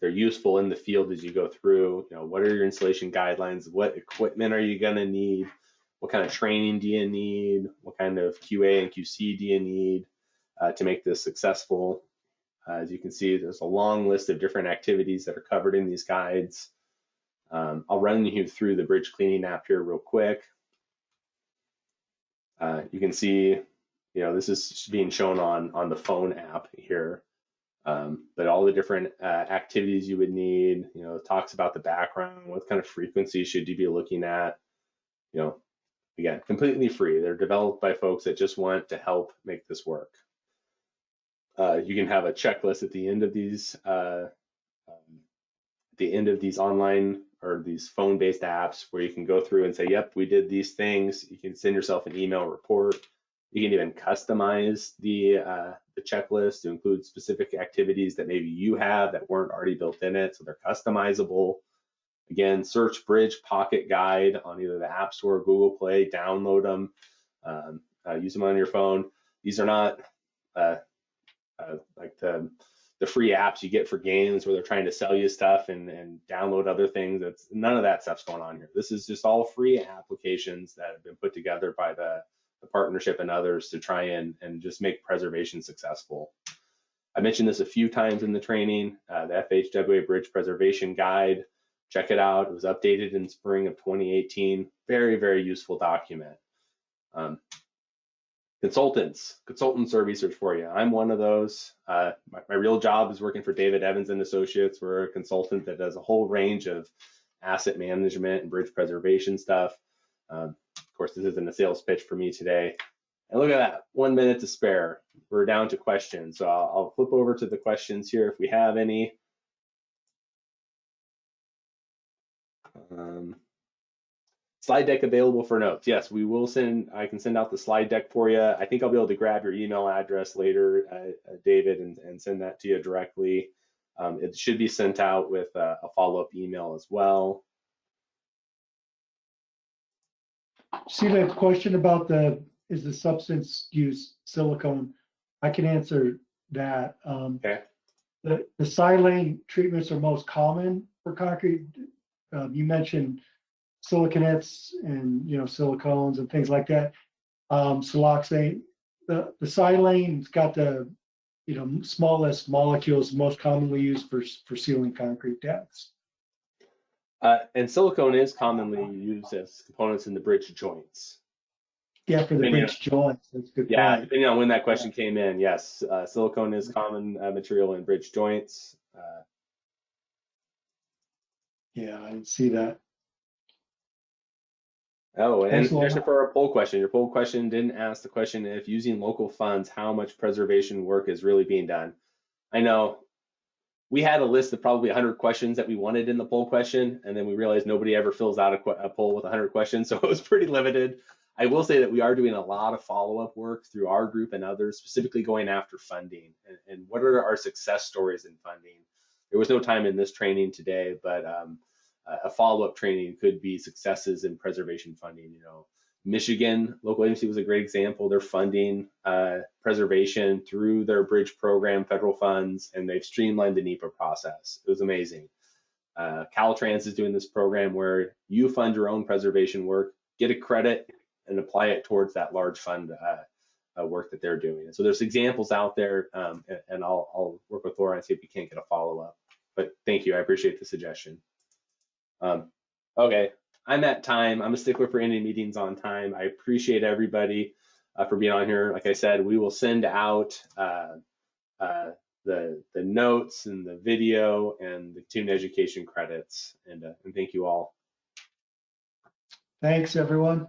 they're useful in the field as you go through. What are your installation guidelines? What equipment are you going to need? What kind of training do you need? What kind of QA and QC do you need to make this successful? As you can see, there's a long list of different activities that are covered in these guides. I'll run you through the bridge cleaning app here real quick. You can see, this is being shown on the phone app here. But all the different activities you would need, it talks about the background, what kind of frequency should you be looking at, again, completely free. They're developed by folks that just want to help make this work. You can have a checklist at the end of these online or these phone-based apps where you can go through and say, yep, we did these things. You can send yourself an email report. You can even customize the checklist to include specific activities that maybe you have that weren't already built in it, so they're customizable. Again, search Bridge Pocket Guide on either the App Store or Google Play, download them, use them on your phone. These are not like the free apps you get for games where they're trying to sell you stuff and download other things. None of that stuff's going on here. This is just all free applications that have been put together by the partnership and others to try and just make preservation successful. I mentioned this a few times in the training, the FHWA Bridge Preservation Guide. Check it out. It was updated in spring of 2018. Very, very useful document. Consultants are research for you. I'm one of those. My real job is working for David Evans and Associates. We're a consultant that does a whole range of asset management and bridge preservation stuff. Of course, this isn't a sales pitch for me today. And look at that, 1 minute to spare. We're down to questions. So I'll flip over to the questions here if we have any. Slide deck available for notes. Yes, we will I can send out the slide deck for you. I think I'll be able to grab your email address later, David, and send that to you directly. It should be sent out with a follow-up email as well. See the question about is the substance used silicone? I can answer that. Okay. The silane treatments are most common for concrete. You mentioned siliconettes and silicones and things like that. Siloxane. The silane's got the smallest molecules most commonly used for sealing concrete decks. And silicone is commonly used as components in the bridge joints. Yeah, for the bridge joints. That's a good point. Depending on when that question came in, yes, silicone is common material in bridge joints. Yeah, I didn't see that. Oh, and just for a poll question, your poll question didn't ask the question if using local funds, how much preservation work is really being done. I know we had a list of probably 100 questions that we wanted in the poll question, and then we realized nobody ever fills out a poll with 100 questions, so it was pretty limited. I will say that we are doing a lot of follow-up work through our group and others, specifically going after funding and what are our success stories in funding. There was no time in this training today, but a follow-up training could be successes in preservation funding. Michigan local agency was a great example. They're funding preservation through their bridge program, federal funds, and they've streamlined the NEPA process. It was amazing. Caltrans is doing this program where you fund your own preservation work, get a credit, and apply it towards that large fund work that they're doing. And so there's examples out there, and I'll work with Laura and see if we can't get a follow-up. But thank you, I appreciate the suggestion. Okay, I'm at time. I'm a stickler for ending meetings on time. I appreciate everybody for being on here. Like I said, we will send out the notes and the video and the student education credits. And thank you all. Thanks, everyone.